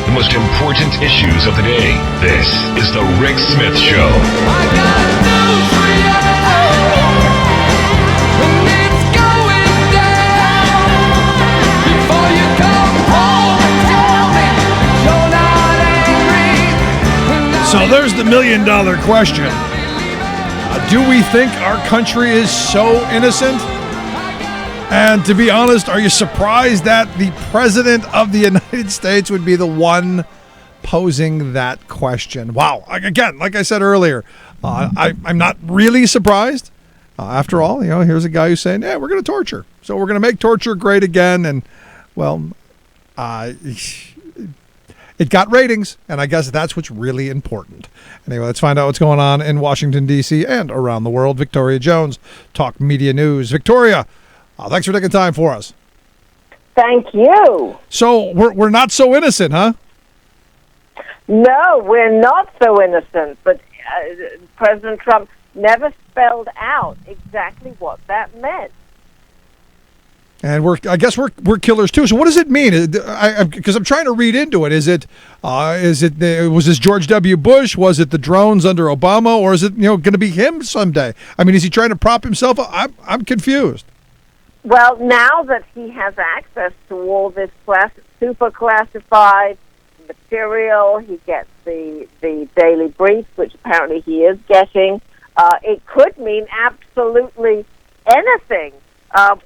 Speaker 7: The most important issues of the day. This is the Rick Smith Show.
Speaker 1: So there's the million-dollar question. Do we think our country is so innocent? And to be honest, are you surprised that the President of the United States would be the one posing that question? Wow. Again, like I said earlier, I'm not really surprised. After all, here's a guy who's saying, yeah, we're going to torture. So we're going to make torture great again. And, well, it got ratings, and I guess that's what's really important. Anyway, let's find out what's going on in Washington, D.C. and around the world. Victoria Jones, Talk Media News. Victoria, thanks for taking time for us.
Speaker 16: Thank you.
Speaker 1: So we're not so innocent, huh?
Speaker 16: No, we're not so innocent, but President Trump never spelled out exactly what that meant.
Speaker 1: And I guess we're killers too. So what does it mean? Because I'm trying to read into it. Was this George W. Bush? Was it the drones under Obama? Or is it going to be him someday? I mean, is he trying to prop himself up? I'm confused.
Speaker 16: Well, now that he has access to all this super classified material, he gets the daily brief, which apparently he is getting. It could mean absolutely anything.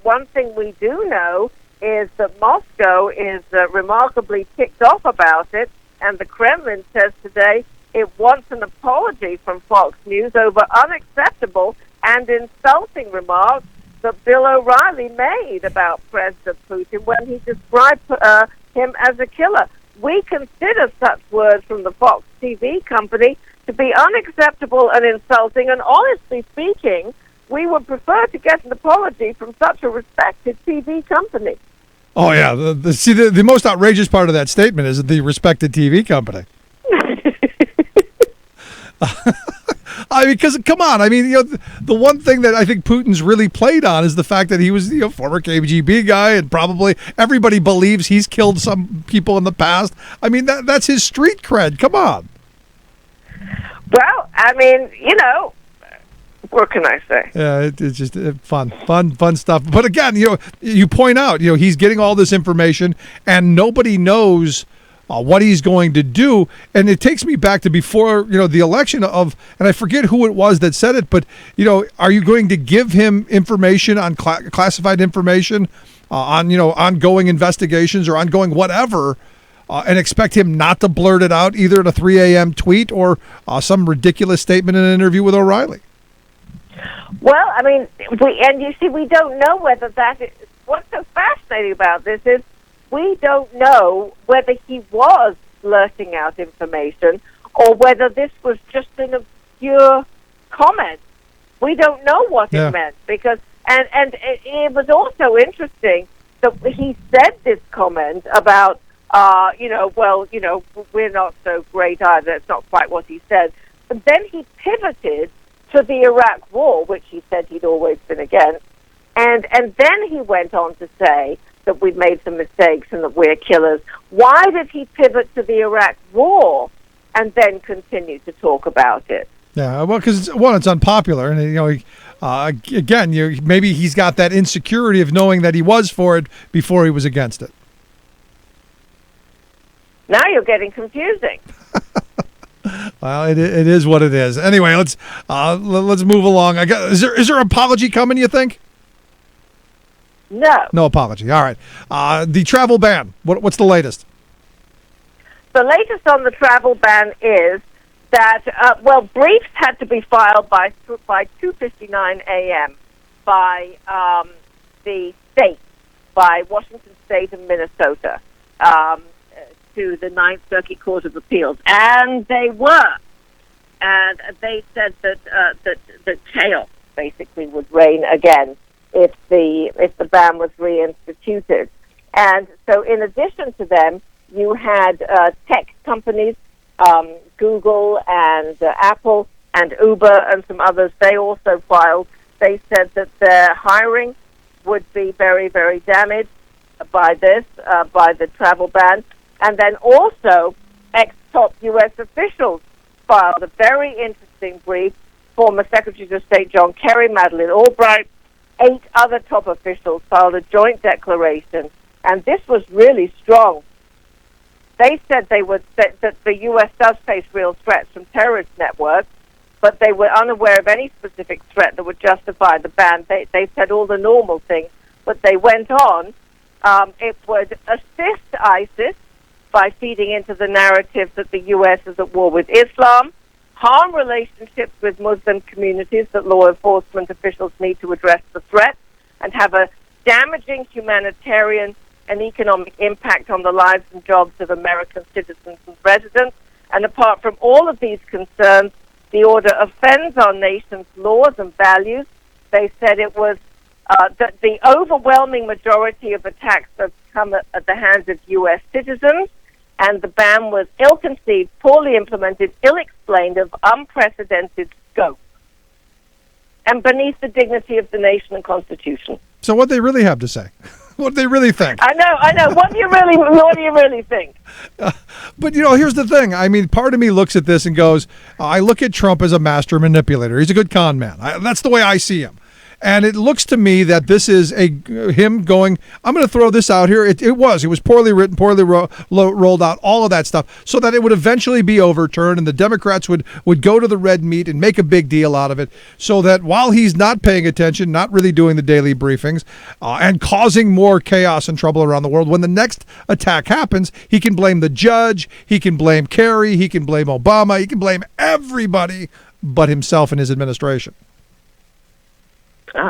Speaker 16: One thing we do know is that Moscow is remarkably ticked off about it, and the Kremlin says today it wants an apology from Fox News over unacceptable and insulting remarks that Bill O'Reilly made about President Putin when he described him as a killer. We consider such words from the Fox TV company to be unacceptable and insulting, and honestly speaking, we would prefer to get an apology from such a respected TV company.
Speaker 1: Oh, yeah. The most outrageous part of that statement is the respected TV company. I mean, because come on, I mean, the one thing that I think Putin's really played on is the fact that he was, former KGB guy, and probably everybody believes he's killed some people in the past. I mean, that's his street cred. Come on.
Speaker 16: Well, I mean, what can I say?
Speaker 1: Yeah, it's just fun stuff. But again, you point out, he's getting all this information, and nobody knows what he's going to do. And it takes me back to before, the election and I forget who it was that said it, but, are you going to give him information on classified information on, ongoing investigations or ongoing whatever, and expect him not to blurt it out either in a 3 a.m. tweet or some ridiculous statement in an interview with O'Reilly?
Speaker 16: Well, I mean, we don't know whether that is, what's so fascinating about this is, we don't know whether he was blurting out information or whether this was just an obscure comment. We don't know what it meant because, and it was also interesting that he said this comment about, we're not so great either. It's not quite what he said. But then he pivoted to the Iraq War, which he said he'd always been against. And then he went on to say that we'd made some mistakes and that we're killers. Why did he pivot to the Iraq War and then continue to talk about it?
Speaker 1: Yeah, well, because it's unpopular, and again, maybe he's got that insecurity of knowing that he was for it before he was against it.
Speaker 16: Now you're getting confusing.
Speaker 1: Well, it is what it is. Anyway, let's move along. Is there an apology coming, you think?
Speaker 16: No.
Speaker 1: No apology. All right. The travel ban. What's the latest?
Speaker 16: The latest on the travel ban is that, briefs had to be filed by 2:59 a.m. by the state, by Washington State and Minnesota, to the Ninth Circuit Court of Appeals, and they were. And they said that chaos basically would reign again if the ban was reinstituted. And so in addition to them, you had tech companies, Google and Apple and Uber and some others. They also filed. They said that their hiring would be very, very damaged by this, by the travel ban. And then also ex-top U.S. officials filed a very interesting brief. Former Secretary of State John Kerry, Madeleine Albright, 8 other top officials filed a joint declaration, and this was really strong. They said that the U.S. does face real threats from terrorist networks, but they were unaware of any specific threat that would justify the ban. They said all the normal things, but they went on. It would assist ISIS by feeding into the narrative that the U.S. is at war with Islam, harm relationships with Muslim communities that law enforcement officials need to address the threat, and have a damaging humanitarian and economic impact on the lives and jobs of American citizens and residents. And apart from all of these concerns, the order offends our nation's laws and values. They said it was that the overwhelming majority of attacks have come at the hands of U.S. citizens, and the ban was ill-conceived, poorly implemented, ill-explained, of unprecedented scope, and beneath the dignity of the nation and Constitution.
Speaker 1: So what they really have to say? What they really think?
Speaker 16: I know. What do you really think?
Speaker 1: But here's the thing. I mean, part of me looks at this and goes, I look at Trump as a master manipulator. He's a good con man. That's the way I see him. And it looks to me that this is him going, I'm going to throw this out here. It was poorly written, poorly rolled out, all of that stuff, so that it would eventually be overturned and the Democrats would go to the red meat and make a big deal out of it, so that while he's not paying attention, not really doing the daily briefings, and causing more chaos and trouble around the world, when the next attack happens, he can blame the judge, he can blame Kerry, he can blame Obama, he can blame everybody but himself and his administration.
Speaker 16: Well,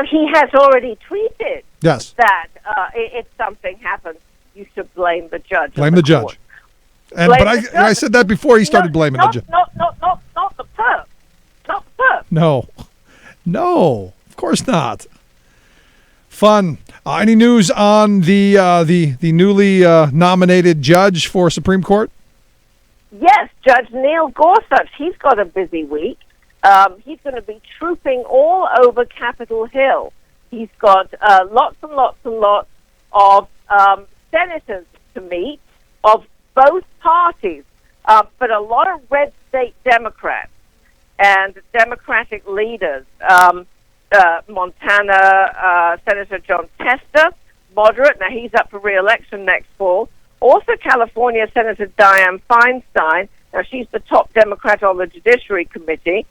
Speaker 16: he has already tweeted
Speaker 1: that
Speaker 16: if something happens, you should blame the judge.
Speaker 1: Blame the judge. I said that before he started blaming the judge.
Speaker 16: Not the perp. Not the perp.
Speaker 1: No, of course not. Fun. Any news on the newly nominated judge for Supreme Court?
Speaker 16: Yes, Judge Neil Gorsuch. He's got a busy week. He's going to be trooping all over Capitol Hill. He's got lots and lots and lots of senators to meet of both parties, but a lot of red state Democrats and Democratic leaders. Montana Senator John Tester, moderate. Now he's up for re-election next fall. Also California Senator Dianne Feinstein. Now she's the top Democrat on the Judiciary Committee,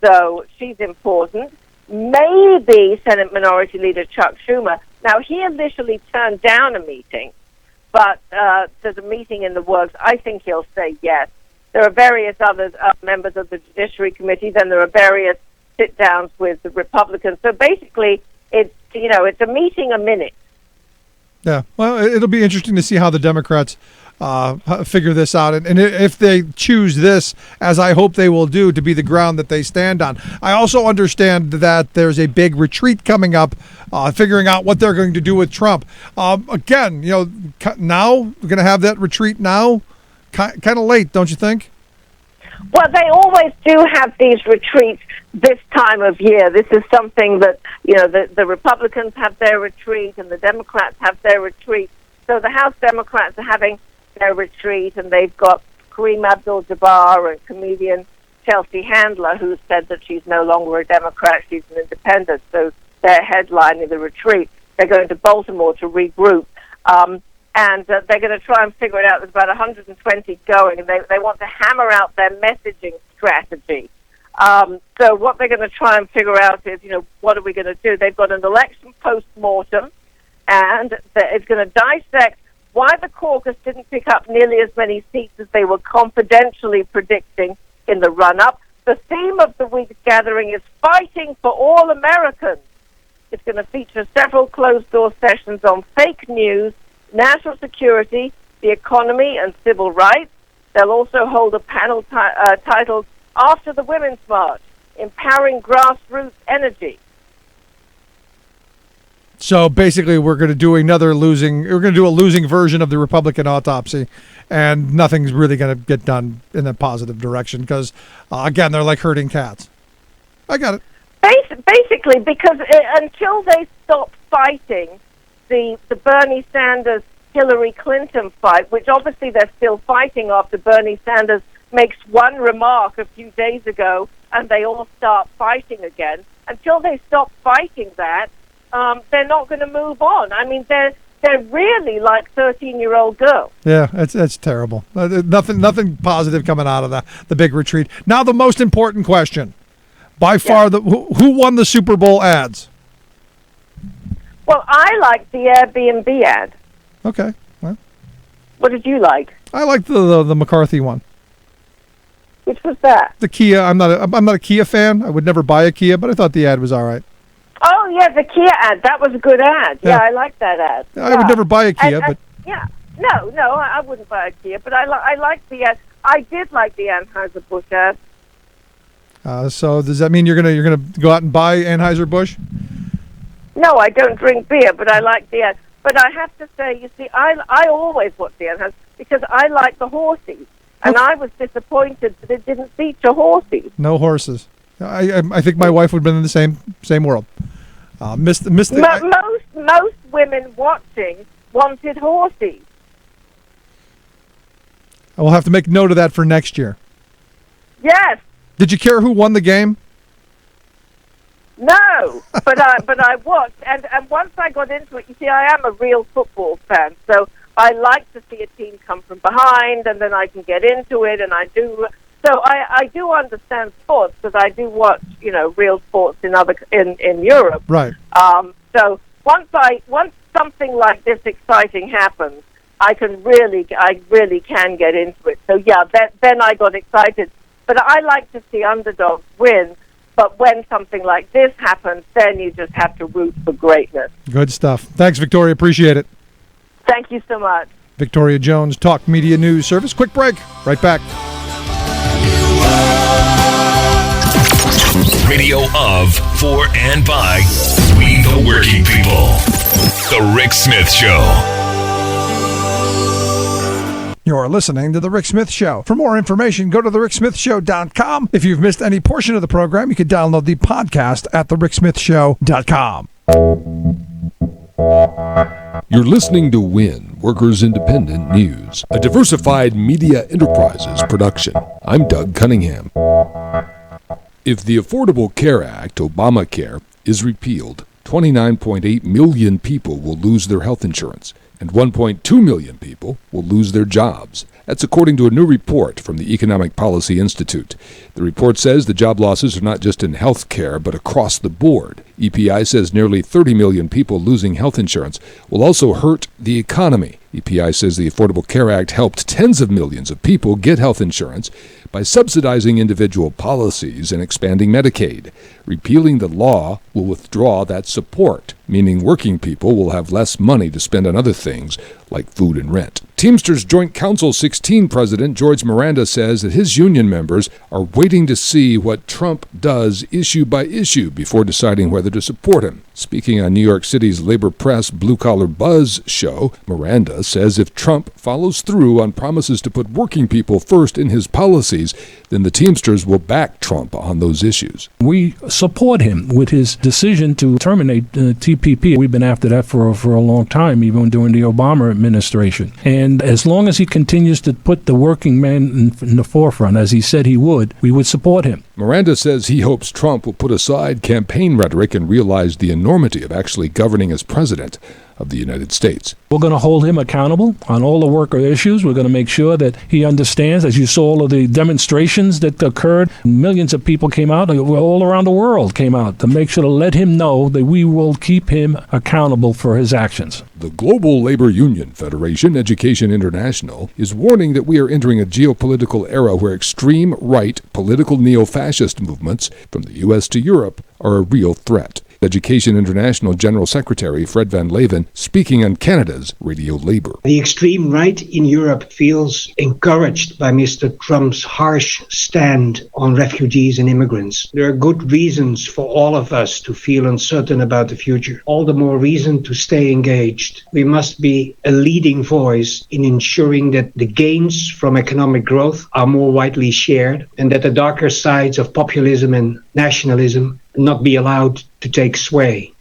Speaker 16: so she's important. Maybe Senate Minority Leader Chuck Schumer. Now he initially turned down a meeting, but there's a meeting in the works. I think he'll say yes. There are various other members of the Judiciary Committee. Then there are various sit-downs with the Republicans. So basically, it's a meeting a minute.
Speaker 1: Yeah, well, it'll be interesting to see how the Democrats figure this out, and if they choose this, as I hope they will do, to be the ground that they stand on. I also understand that there's a big retreat coming up, figuring out what they're going to do with Trump. Again, now we're going to have that retreat now. Kind of late, don't you think?
Speaker 16: Well, they always do have these retreats this time of year. This is something that, the Republicans have their retreat and the Democrats have their retreat. So the House Democrats are having their retreat, and they've got Kareem Abdul-Jabbar and comedian Chelsea Handler, who said that she's no longer a Democrat, she's an independent. So they're headlining the retreat. They're going to Baltimore to regroup. And they're going to try and figure it out. There's about 120 going, and they want to hammer out their messaging strategy. So what they're going to try and figure out is, what are we going to do? They've got an election post-mortem, and it's going to dissect why the caucus didn't pick up nearly as many seats as they were confidentially predicting in the run-up. The theme of the week's gathering is Fighting for All Americans. It's going to feature several closed-door sessions on fake news, national security, the economy, and civil rights. They'll also hold a panel titled After the Women's March, Empowering Grassroots Energy.
Speaker 1: So basically, we're going to do a losing version of the Republican autopsy, and nothing's really going to get done in a positive direction because, again, they're like herding cats. I got it.
Speaker 16: Basically, because until they stop fighting the Bernie Sanders Hillary Clinton fight, which obviously they're still fighting after Bernie Sanders makes one remark a few days ago and they all start fighting again. Until they stop fighting that, they're not going to move on. I mean, they're really like 13-year-old girls.
Speaker 1: Yeah, it's terrible. Nothing positive coming out of the big retreat. Now the most important question. By far, who won the Super Bowl ads?
Speaker 16: Well, I liked the Airbnb ad.
Speaker 1: Okay. Well,
Speaker 16: what did you like?
Speaker 1: I liked the McCarthy one.
Speaker 16: Which was that?
Speaker 1: The Kia. I'm not a Kia fan. I would never buy a Kia, but I thought the ad was all right.
Speaker 16: Oh yeah, the Kia ad. That was a good ad. Yeah, I liked that ad.
Speaker 1: I would never buy a Kia, but
Speaker 16: yeah, no, I wouldn't buy a Kia, but I liked the ad. I did like the Anheuser-Busch ad.
Speaker 1: So does that mean you're gonna go out and buy Anheuser-Busch?
Speaker 16: No, I don't drink beer, but I like the ad. But I have to say, you see, I always watch the Anheuser because I like the horses, and I was disappointed that it didn't feature horses.
Speaker 1: No horses. I think my wife would have been in the same world. Most
Speaker 16: women watching wanted horses.
Speaker 1: I will have to make note of that for next year.
Speaker 16: Yes.
Speaker 1: Did you care who won the game?
Speaker 16: No, but I watched, and once I got into it, you see, I am a real football fan, so I like to see a team come from behind, and then I can get into it, and I do. So I do understand sports because I do watch, real sports in Europe.
Speaker 1: Right.
Speaker 16: So once something like this exciting happens, I really can get into it. So yeah, then I got excited. But I like to see underdogs win. But when something like this happens, then you just have to root for greatness.
Speaker 1: Good stuff. Thanks, Victoria. Appreciate it.
Speaker 16: Thank you so much.
Speaker 1: Victoria Jones, Talk Media News Service. Quick break. Right back.
Speaker 7: Radio of, for, and by We the the working people. The Rick Smith Show.
Speaker 1: You're listening to The Rick Smith Show. For more information, go to thericksmithshow.com. If you've missed any portion of the program, you can download the podcast at thericksmithshow.com.
Speaker 2: You're listening to WIN, Workers Independent News, a diversified media enterprises production. I'm Doug Cunningham. If the Affordable Care Act, Obamacare, is repealed, 29.8 million people will lose their health insurance, and 1.2 million people will lose their jobs. That's according to a new report from the Economic Policy Institute. The report says the job losses are not just in health care, but across the board. EPI says nearly 30 million people losing health insurance will also hurt the economy. EPI says the Affordable Care Act helped tens of millions of people get health insurance by subsidizing individual policies and expanding Medicaid. Repealing the law will withdraw that support, meaning working people will have less money to spend on other things like food and rent. Teamsters Joint Council 16 President George Miranda says that his union members are waiting to see what Trump does issue by issue before deciding whether to support him. Speaking on New York City's Labor Press Blue Collar Buzz show, Miranda says if Trump follows through on promises to put working people first in his policies, then the Teamsters will back Trump on those issues.
Speaker 3: We support him with his decision to terminate TPP. We've been after that for a long time, even during the Obama administration. And as long as he continues to put the working man in the forefront, as he said he would, we would support him.
Speaker 2: Miranda says he hopes Trump will put aside campaign rhetoric and realize the enormity of actually governing as president of the United States.
Speaker 3: We're going to hold him accountable on all the worker issues. We're going to make sure that he understands, as you saw all of the demonstrations that occurred, millions of people came out, all around the world came out, to make sure to let him know that we will keep him accountable for his actions.
Speaker 2: The Global Labor Union Federation, Education International, is warning that we are entering a geopolitical era where extreme right political neo-fascist movements from the U.S. to Europe are a real threat. Education International General Secretary Fred Van Leeuwen speaking on Canada's Radio Labour.
Speaker 4: The extreme right in Europe feels encouraged by Mr. Trump's harsh stand on refugees and immigrants. There are good reasons for all of us to feel uncertain about the future. All the more reason to stay engaged. We must be a leading voice in ensuring that the gains from economic growth are more widely shared and that the darker sides of populism and nationalism not be allowed to take sway.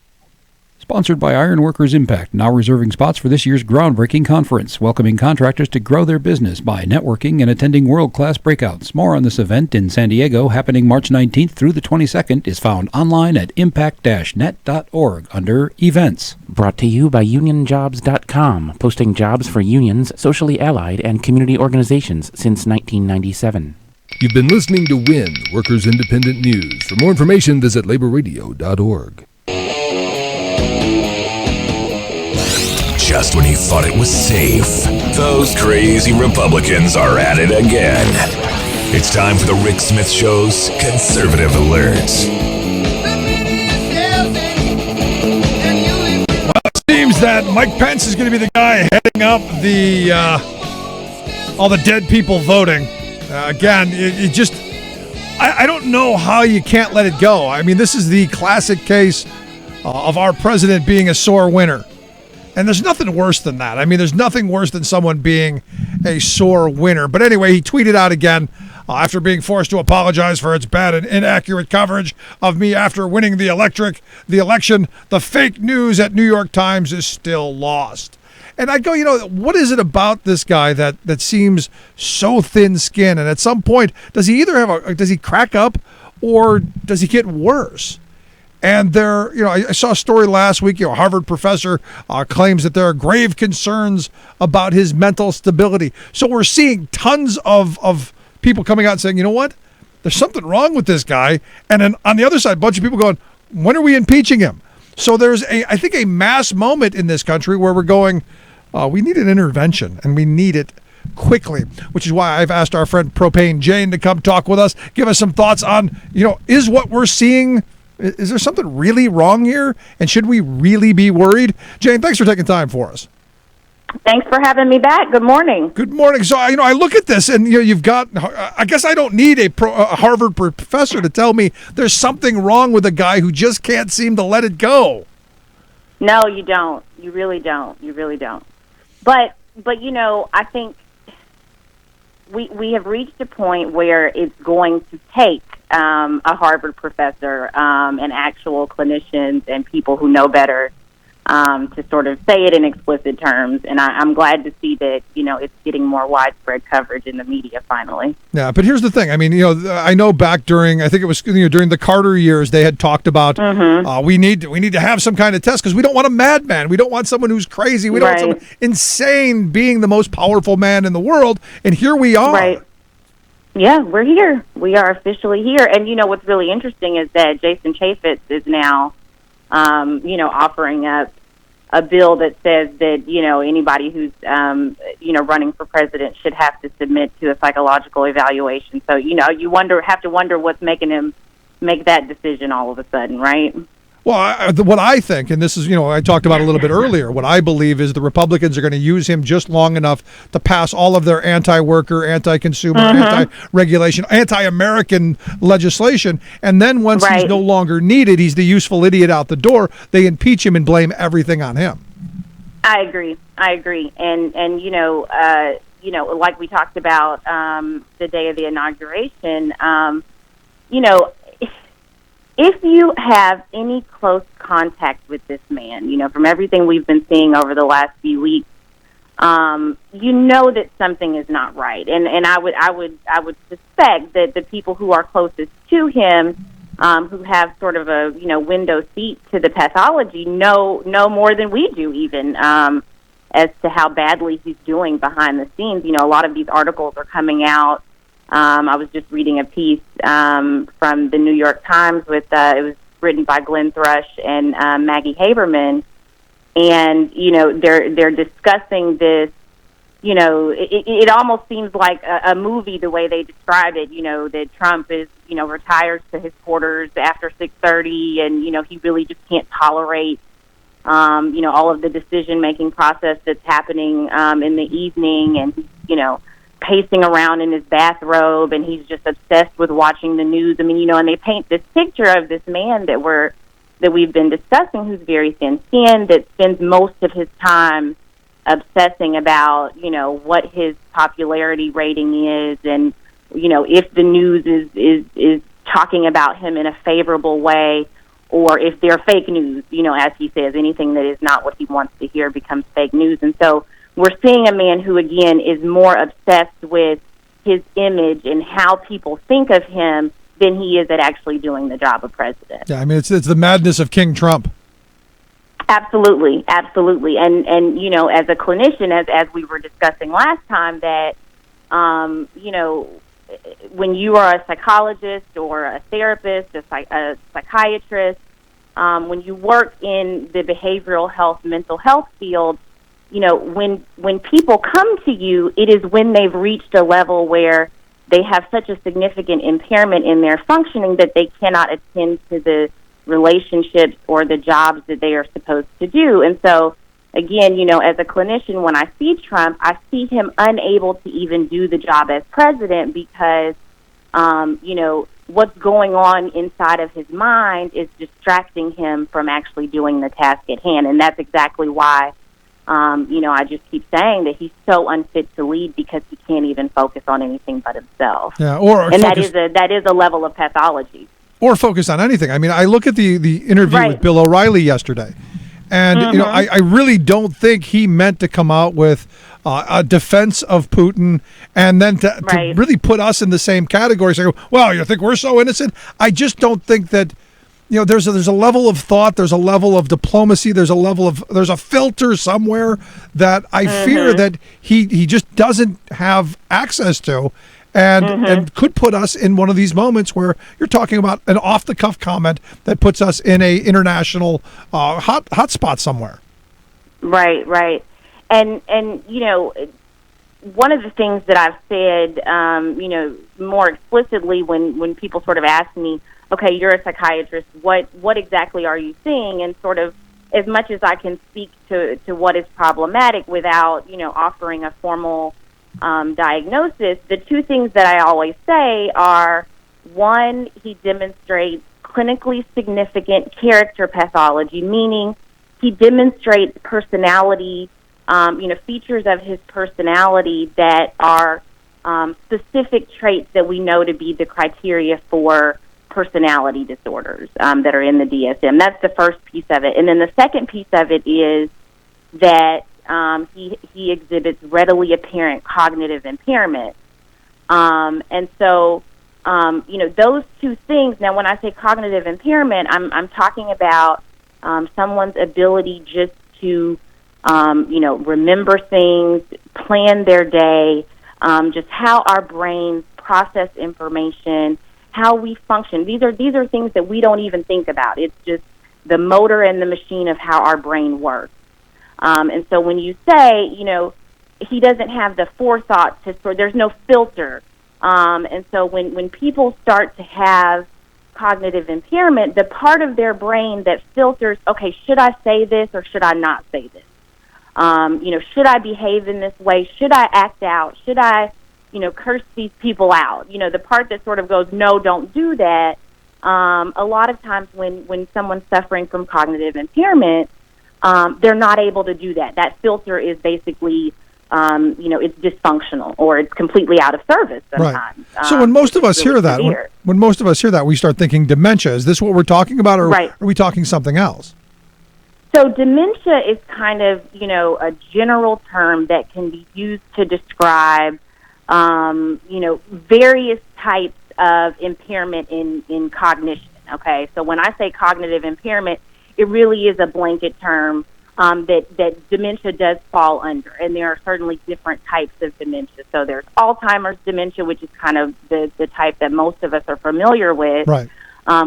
Speaker 5: Sponsored by Ironworkers Impact, now reserving spots for this year's groundbreaking conference, welcoming contractors to grow their business by networking and attending world-class breakouts. More on this event in San Diego, happening March 19th through the 22nd, is found online at impact-net.org under Events.
Speaker 6: Brought to you by UnionJobs.com, posting jobs for unions, socially allied, and community organizations since 1997.
Speaker 2: You've been listening to WIN, Workers Independent News. For more information, visit laborradio.org.
Speaker 7: Just when you thought it was safe, those crazy Republicans are at it again. It's time for the Rick Smith Show's Conservative Alerts.
Speaker 1: Well, it seems that Mike Pence is going to be the guy heading up the all the dead people voting. Again, it just, I don't know how you can't let it go. I mean, this is the classic case of our president being a sore winner. And there's nothing worse than that. I mean, there's nothing worse than someone being a sore winner. But anyway, he tweeted out again after being forced to apologize for its bad and inaccurate coverage of me after winning the election. The fake news at New York Times is still lost. And I go, what is it about this guy that seems so thin-skinned? And at some point, does he either does he crack up or does he get worse? And I saw a story last week, a Harvard professor claims that there are grave concerns about his mental stability. So we're seeing tons of people coming out and saying, you know what? There's something wrong with this guy. And then on the other side, a bunch of people going, when are we impeaching him? So there's I think a mass moment in this country where we're going, we need an intervention and we need it quickly, which is why I've asked our friend Propane Jane to come talk with us, give us some thoughts on, is what we're seeing, is there something really wrong here? And should we really be worried? Jane, thanks for taking time for us.
Speaker 17: Thanks for having me back. Good morning.
Speaker 1: Good morning. So, I look at this and, you've got, I guess I don't need a Harvard professor to tell me there's something wrong with a guy who just can't seem to let it go.
Speaker 17: No, you don't. You really don't. You really don't. But I think we have reached a point where it's going to take a Harvard professor and actual clinicians and people who know better to sort of say it in explicit terms. And I'm glad to see that, it's getting more widespread coverage in the media finally.
Speaker 1: Yeah, but here's the thing. I mean, I know back during, I think it was during the Carter years, they had talked about we need to have some kind of test because we don't want a madman. We don't want someone who's crazy. We don't want someone insane being the most powerful man in the world. And here we are.
Speaker 17: Right. Yeah, we're here. We are officially here. And what's really interesting is that Jason Chaffetz is now offering up a bill that says that, anybody who's, running for president should have to submit to a psychological evaluation. So, you have to wonder what's making him make that decision all of a sudden, right?
Speaker 1: Well, what I think, and this is, I talked about a little bit earlier, what I believe is the Republicans are going to use him just long enough to pass all of their anti-worker, anti-consumer, anti-regulation, anti-American legislation. And then once he's no longer needed, he's the useful idiot out the door, they impeach him and blame everything on him.
Speaker 17: I agree. And like we talked about the day of the inauguration, if you have any close contact with this man, from everything we've been seeing over the last few weeks, that something is not right. And I would suspect that the people who are closest to him, who have sort of a window seat to the pathology, know more than we do even as to how badly he's doing behind the scenes. A lot of these articles are coming out. I was just reading a piece from the New York Times it was written by Glenn Thrush and Maggie Haberman, and they're discussing this. It almost seems like a movie the way they describe it. That Trump is retires to his quarters after 6:30, and he really just can't tolerate all of the decision making process that's happening in the evening, and pacing around in his bathrobe, and he's just obsessed with watching the news. I mean, and they paint this picture of this man that we've been discussing, who's very thin-skinned, that spends most of his time obsessing about, what his popularity rating is, and if the news is talking about him in a favorable way, or if they're fake news. As he says, anything that is not what he wants to hear becomes fake news, and so. We're seeing a man who, again, is more obsessed with his image and how people think of him than he is at actually doing the job of president.
Speaker 1: Yeah, I mean, it's the madness of King Trump.
Speaker 17: Absolutely. And as a clinician, as we were discussing last time, that, when you are a psychologist or a therapist, a psychiatrist, when you work in the behavioral health, mental health field, when people come to you, it is when they've reached a level where they have such a significant impairment in their functioning that they cannot attend to the relationships or the jobs that they are supposed to do. And so, again, as a clinician, when I see Trump, I see him unable to even do the job as president because, what's going on inside of his mind is distracting him from actually doing the task at hand. And that's exactly why I just keep saying that he's so unfit to lead because he can't even focus on anything but himself.
Speaker 1: Yeah,
Speaker 17: that is a level of pathology.
Speaker 1: Or focus on anything. I mean, I look at the interview with Bill O'Reilly yesterday, and I really don't think he meant to come out with a defense of Putin and then to really put us in the same category. Say, well, you think we're so innocent? I just don't think that. There's a level of thought, there's a level of diplomacy, there's a filter somewhere that I fear that he just doesn't have access to, and could put us in one of these moments where you're talking about an off the cuff comment that puts us in a international hot spot somewhere.
Speaker 17: Right, and one of the things that I've said, more explicitly when people sort of ask me, okay, you're a psychiatrist, what exactly are you seeing? And sort of as much as I can speak to what is problematic without, offering a formal diagnosis, the two things that I always say are, one, he demonstrates clinically significant character pathology, meaning he demonstrates personality, features of his personality that are specific traits that we know to be the criteria for personality disorders that are in the DSM. That's the first piece of it. And then the second piece of it is that he exhibits readily apparent cognitive impairment. And so, those two things, now when I say cognitive impairment, I'm talking about someone's ability just to, remember things, plan their day, just how our brains process information, how we function. These are things that we don't even think about. It's just the motor and the machine of how our brain works. And so when you say, he doesn't have the forethought there's no filter. And so when people start to have cognitive impairment, the part of their brain that filters, okay, should I say this or should I not say this? Should I behave in this way? Should I act out? Should I, curse these people out? The part that sort of goes, no, don't do that. A lot of times when someone's suffering from cognitive impairment, they're not able to do that. That filter is basically, it's dysfunctional or it's completely out of service sometimes.
Speaker 1: Right. So when most of us hear that, when most of us hear that, we start thinking dementia. Is this what we're talking about, or are we talking something else?
Speaker 17: So dementia is kind of, a general term that can be used to describe, various types of impairment in cognition. Okay, so when I say cognitive impairment, it really is a blanket term that dementia does fall under, and there are certainly different types of dementia. So there's Alzheimer's dementia, which is kind of the type that most of us are familiar with,
Speaker 1: right.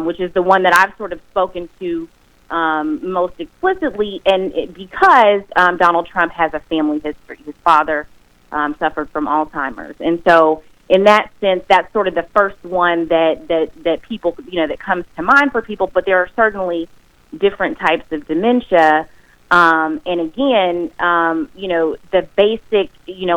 Speaker 17: Which is the one that I've sort of spoken to most explicitly, and because Donald Trump has a family history. His father suffered from Alzheimer's, and so in that sense, that's sort of the first one that people, that comes to mind for people. But there are certainly different types of dementia. And again, the basic,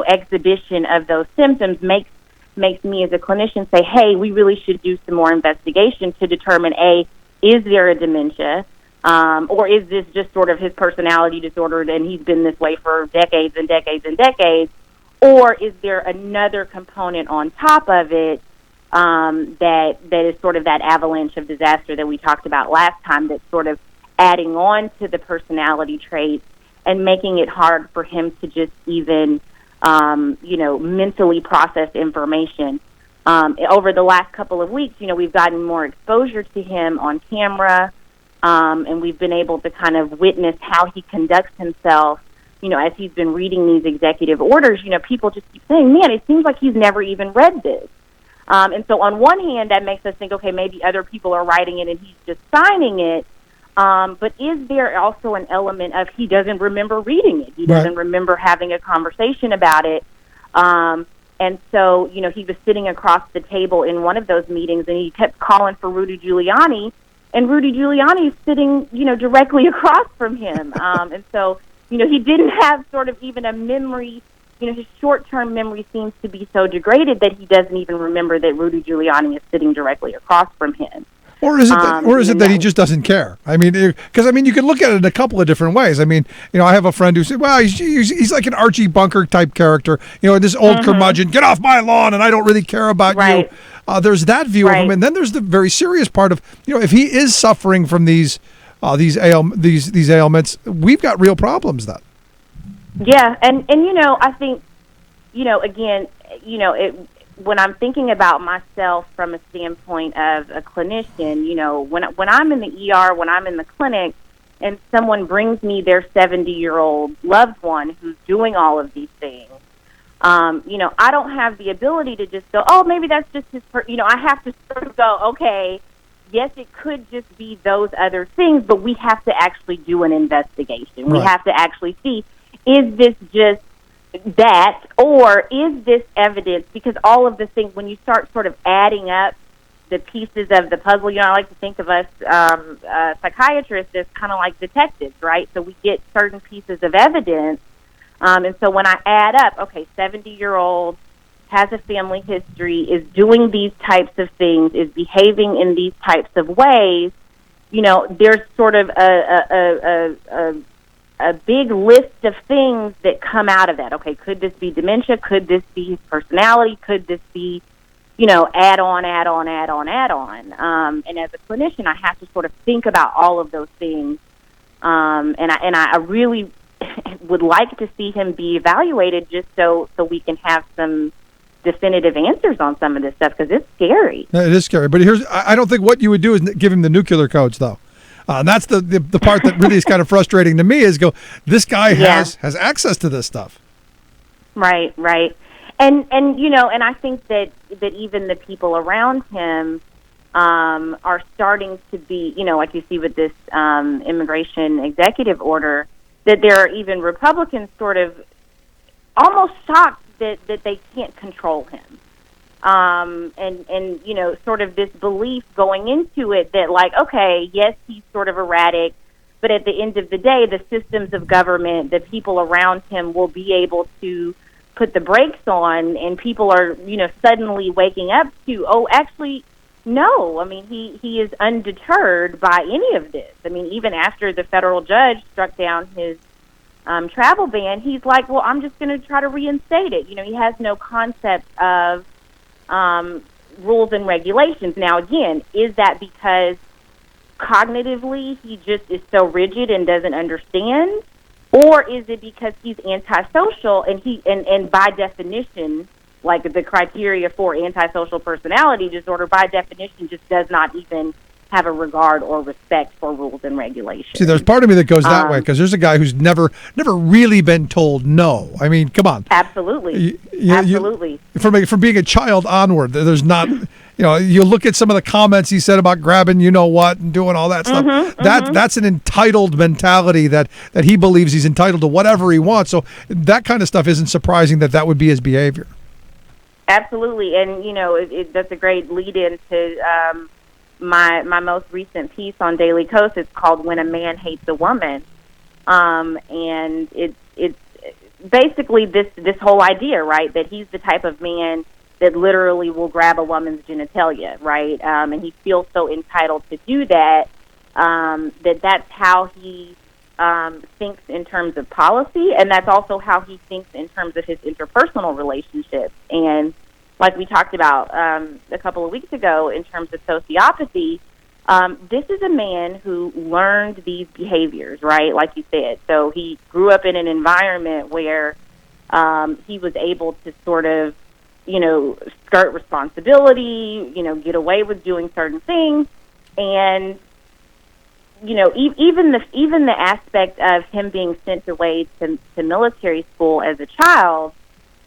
Speaker 17: exhibition of those symptoms makes me as a clinician say, hey, we really should do some more investigation to determine, A, is there a dementia? Or is this just sort of his personality disorder and he's been this way for decades and decades and decades? Or is there another component on top of it that is sort of that avalanche of disaster that we talked about last time, that's sort of adding on to the personality traits and making it hard for him to just even, mentally process information. Over the last couple of weeks, we've gotten more exposure to him on camera, and we've been able to kind of witness how he conducts himself, as he's been reading these executive orders. People just keep saying, man, it seems like he's never even read this. And so on one hand, that makes us think, okay, maybe other people are writing it and he's just signing it. But is there also an element of he doesn't remember reading it? He doesn't remember having a conversation about it. And so, he was sitting across the table in one of those meetings and he kept calling for Rudy Giuliani, and Rudy Giuliani is sitting, directly across from him. And so, he didn't have sort of even a memory. His short-term memory seems to be so degraded that he doesn't even remember that Rudy Giuliani is sitting directly across from him.
Speaker 1: Or is it that he just doesn't care? I mean, because you can look at it in a couple of different ways. I mean, I have a friend who said, well, he's like an Archie Bunker type character, this old curmudgeon, get off my lawn and I don't really care about you. There's that view of him, and then there's the very serious part of, if he is suffering from these ailments, we've got real problems then. Yeah, and
Speaker 17: I think, again, when I'm thinking about myself from a standpoint of a clinician, when I'm in the ER, when I'm in the clinic, and someone brings me their 70-year-old loved one who's doing all of these things, I don't have the ability to just go, oh, maybe that's just his, I have to sort of go, okay, yes, it could just be those other things, but we have to actually do an investigation. We have to actually see, is this just that, or is this evidence? Because all of the things, when you start sort of adding up the pieces of the puzzle, I like to think of us psychiatrists as kind of like detectives, right? So we get certain pieces of evidence, and so when I add up, okay, 70-year-old, has a family history, is doing these types of things, is behaving in these types of ways, there's sort of a a big list of things that come out of that. Okay, could this be dementia? Could this be his personality? Could this be, add on. And as a clinician, I have to sort of think about all of those things. And I really would like to see him be evaluated just so we can have some definitive answers on some of this stuff, because it's scary.
Speaker 1: It is scary. But I don't think what you would do is give him the nuclear codes, though. And that's the part that really is kind of frustrating to me is this guy has access to this stuff.
Speaker 17: Right. And I think that even the people around him are starting to be, like you see with this immigration executive order, that there are even Republicans sort of almost shocked that they can't control him. And sort of this belief going into it that, like, okay, yes, he's sort of erratic, but at the end of the day, the systems of government, the people around him will be able to put the brakes on, and people are, suddenly waking up to, oh, actually, no. I mean, he is undeterred by any of this. I mean, even after the federal judge struck down his travel ban, he's like, well, I'm just going to try to reinstate it. He has no concept of rules and regulations. Now, again, is that because cognitively he just is so rigid and doesn't understand? Or is it because he's antisocial and by definition, like the criteria for antisocial personality disorder, by definition, just does not even have a regard or respect for rules and regulations?
Speaker 1: See, there's part of me that goes that way, because there's a guy who's never really been told no. I mean, come on.
Speaker 17: Absolutely. Absolutely.
Speaker 1: From being a child onward, there's not, you look at some of the comments he said about grabbing what and doing all that stuff. That's an entitled mentality that he believes he's entitled to whatever he wants. So that kind of stuff isn't surprising that would be his behavior.
Speaker 17: Absolutely. And, that's a great lead into my most recent piece on Daily Kos. It's called "When a Man Hates a Woman," and it's basically this whole idea, right, that he's the type of man that literally will grab a woman's genitalia, right, and he feels so entitled to do that, that's how he thinks in terms of policy, and that's also how he thinks in terms of his interpersonal relationships. And like we talked about a couple of weeks ago in terms of sociopathy, this is a man who learned these behaviors, right, like you said. So he grew up in an environment where he was able to sort of, skirt responsibility, get away with doing certain things. And, even the aspect of him being sent away to military school as a child,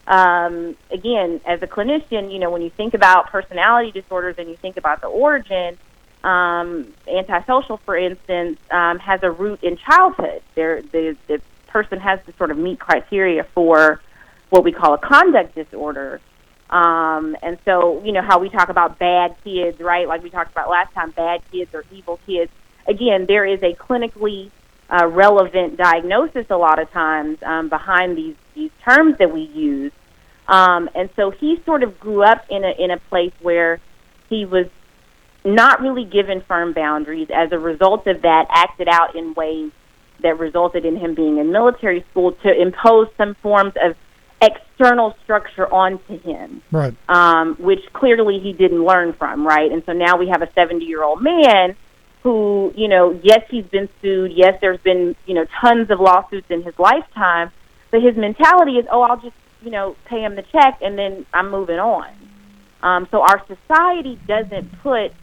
Speaker 17: again, as a clinician, when you think about personality disorders and you think about the origin, antisocial, for instance, has a root in childhood. The person has to sort of meet criteria for what we call a conduct disorder. And so, how we talk about bad kids, right? Like we talked about last time, bad kids or evil kids. Again, there is a clinically relevant diagnosis a lot of times behind these terms that we use. And so he sort of grew up in a place where he was not really given firm boundaries. As a result of that, acted out in ways that resulted in him being in military school to impose some forms of external structure onto him,
Speaker 1: right?
Speaker 17: Which clearly he didn't learn from, right? And so now we have a 70-year-old man who, yes, he's been sued. Yes, there's been, tons of lawsuits in his lifetime, but his mentality is, I'll just, pay him the check and then I'm moving on. So our society doesn't put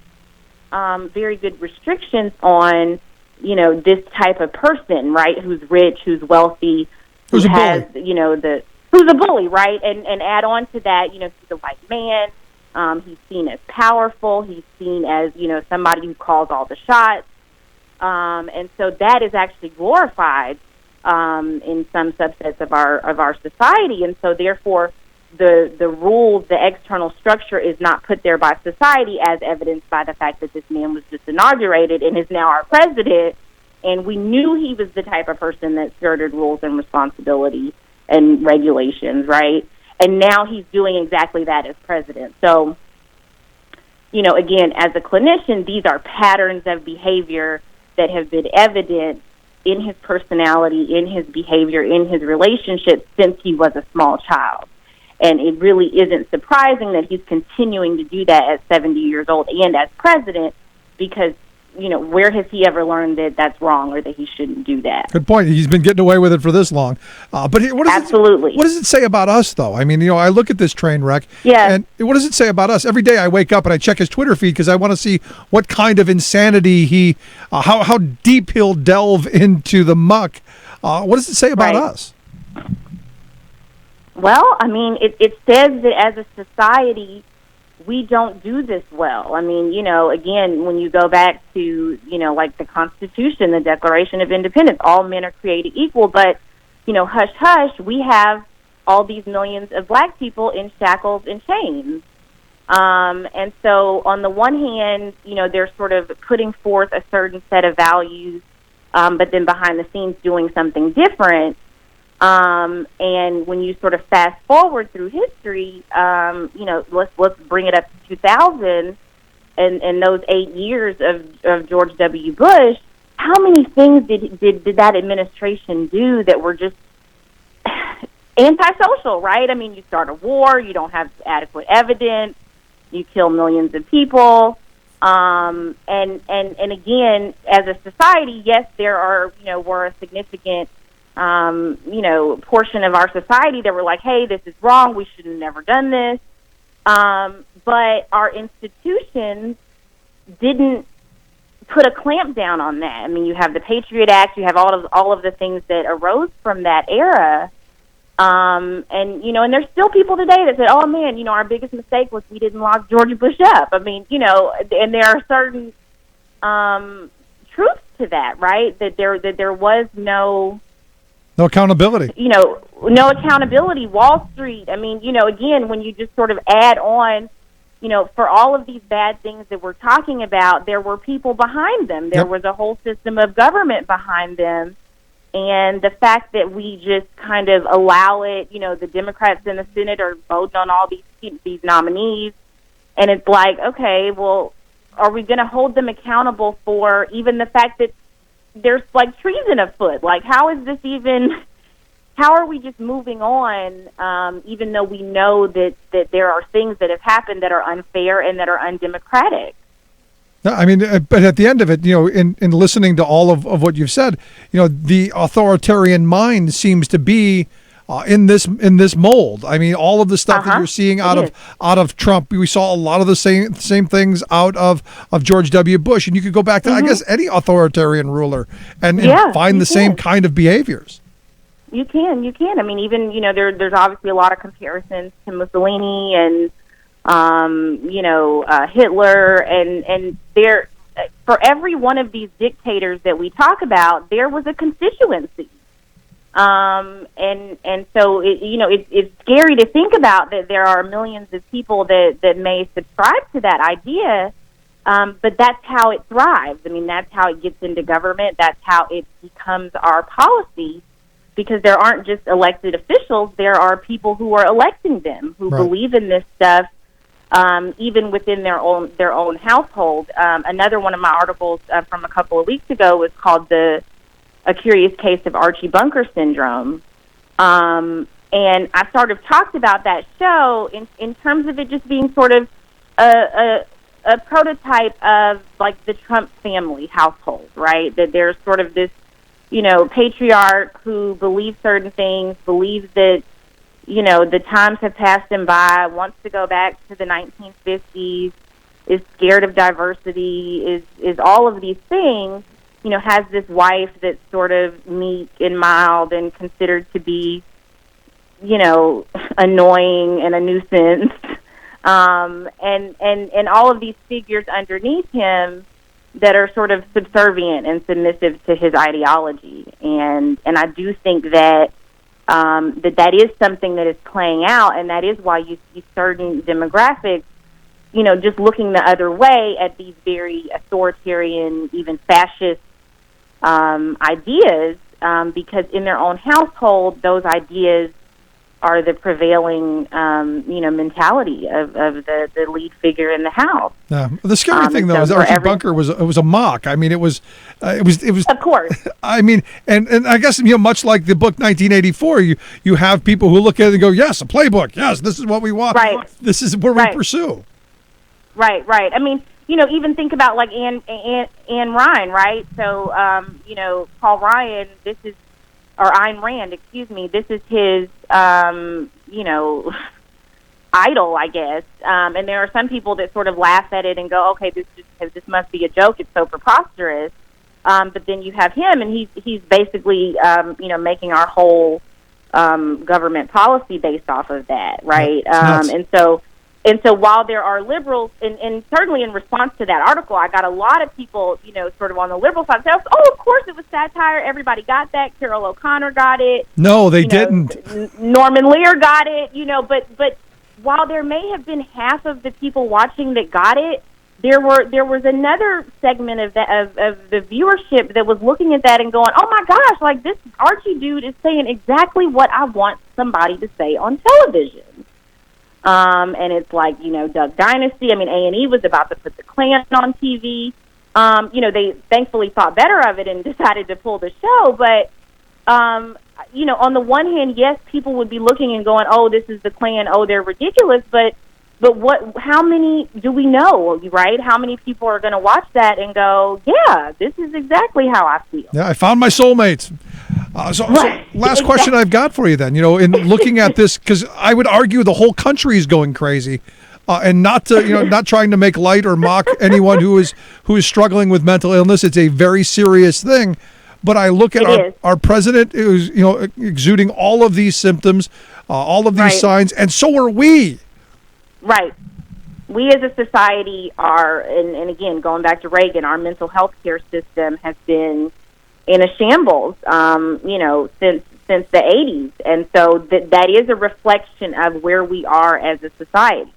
Speaker 17: very good restrictions on, this type of person, right? Who's rich, who's wealthy, who's who's a bully, right? And add on to that, he's a white man. He's seen as powerful. He's seen as, somebody who calls all the shots. And so that is actually glorified in some subsets of our society. And so therefore the rules, the external structure is not put there by society, as evidenced by the fact that this man was just inaugurated and is now our president. And we knew he was the type of person that skirted rules and responsibility and regulations, right? And now he's doing exactly that as president. So, again, as a clinician, these are patterns of behavior that have been evident in his personality, in his behavior, in his relationships since he was a small child. And it really isn't surprising that he's continuing to do that at 70 years old and as president, because, where has he ever learned that that's wrong or that he shouldn't do that?
Speaker 1: Good point. He's been getting away with it for this long. But
Speaker 17: Absolutely.
Speaker 1: What does it say about us, though? I mean, I look at this train wreck, and what does it say about us? Every day I wake up and I check his Twitter feed because I want to see what kind of insanity how deep he'll delve into the muck. What does it say about us?
Speaker 17: Well, I mean, it says that as a society, we don't do this well. I mean, again, when you go back to, like the Constitution, the Declaration of Independence, all men are created equal, but, hush, hush, we have all these millions of black people in shackles and chains. And so on the one hand, they're sort of putting forth a certain set of values, but then behind the scenes doing something different. And when you sort of fast forward through history, let's bring it up to 2000 and those 8 years of George W. Bush. How many things did that administration do that were just antisocial, right? I mean, you start a war, you don't have adequate evidence, you kill millions of people. And again, as a society, yes, there are, we're a significant portion of our society that were like, hey, this is wrong, we should have never done this. But our institutions didn't put a clamp down on that. I mean, you have the Patriot Act, you have all of the things that arose from that era. And there's still people today that say, oh man, our biggest mistake was we didn't lock George Bush up. I mean, and there are certain truths to that, right? That there was no
Speaker 1: accountability.
Speaker 17: No accountability. Wall Street. I mean, again, when you just sort of add on, for all of these bad things that we're talking about, there were people behind them. There was a whole system of government behind them. And the fact that we just kind of allow it, the Democrats in the Senate are voting on all these nominees. And it's like, okay, well, are we going to hold them accountable for even the fact that there's like treason afoot? Like, how are we just moving on, even though we know that there are things that have happened that are unfair and that are undemocratic?
Speaker 1: No, I mean, but at the end of it, in listening to all of what you've said, the authoritarian mind seems to be in this mold. I mean, all of the stuff that you're seeing out of Trump, we saw a lot of the same things out of George W. Bush, and you could go back to I guess any authoritarian ruler and find the same kind of behaviors.
Speaker 17: You can. I mean, even there's obviously a lot of comparisons to Mussolini and Hitler, and there for every one of these dictators that we talk about, there was a constituency. And so it's scary to think about that there are millions of people that may subscribe to that idea, but that's how it thrives. I mean, that's how it gets into government. That's how it becomes our policy, because there aren't just elected officials. There are people who are electing them who believe in this stuff, even within their own household. Another one of my articles from a couple of weeks ago was called A Curious Case of Archie Bunker Syndrome. And I sort of talked about that show in terms of it just being sort of a prototype of like the Trump family household, right? That there's sort of this, patriarch who believes certain things, believes that, the times have passed him by, wants to go back to the 1950s, is scared of diversity, is all of these things, has this wife that's sort of meek and mild and considered to be, annoying and a nuisance. And all of these figures underneath him that are sort of subservient and submissive to his ideology. And I do think that that is something that is playing out, and that is why you see certain demographics, just looking the other way at these very authoritarian, even fascist ideas, because in their own household, those ideas are the prevailing, mentality of the lead figure in the House.
Speaker 1: Yeah. The scary thing, though, is Archie Bunker was a mock. I mean, it was.
Speaker 17: Of course.
Speaker 1: I mean, and I guess much like the book 1984, you have people who look at it and go, yes, a playbook. Yes, this is what we want.
Speaker 17: Right.
Speaker 1: This is where we pursue.
Speaker 17: Right. I mean, even think about like Anne Ryan, right? So, Paul Ryan, or Ayn Rand, excuse me, this is his, idol, I guess. And there are some people that sort of laugh at it and go, okay, this must be a joke. It's so preposterous. But then you have him, and he's basically, making our whole government policy based off of that, right? And so while there are liberals, and certainly in response to that article, I got a lot of people, sort of on the liberal side say, oh, of course it was satire. Everybody got that. Carol O'Connor got it.
Speaker 1: No, they didn't.
Speaker 17: Norman Lear got it, but while there may have been half of the people watching that got it, there was another segment of the viewership that was looking at that and going, oh my gosh, like this Archie dude is saying exactly what I want somebody to say on television. And it's like, Duck Dynasty. I mean, A&E was about to put the Klan on TV. They thankfully thought better of it and decided to pull the show. But, on the one hand, yes, people would be looking and going, oh, this is the Klan. Oh, they're ridiculous. But how many do we know, right? How many people are going to watch that and go, yeah, this is exactly how I feel.
Speaker 1: Yeah, I found my soulmates. So last question I've got for you then, in looking at this, because I would argue the whole country is going crazy, and not trying to make light or mock anyone who is struggling with mental illness. It's a very serious thing. But I look at our president who's, exuding all of these symptoms, all of these signs, and so are we. Right.
Speaker 17: We as a society are, and again, going back to Reagan, our mental health care system has been in a shambles, since the 80s. And so that is a reflection of where we are as a society.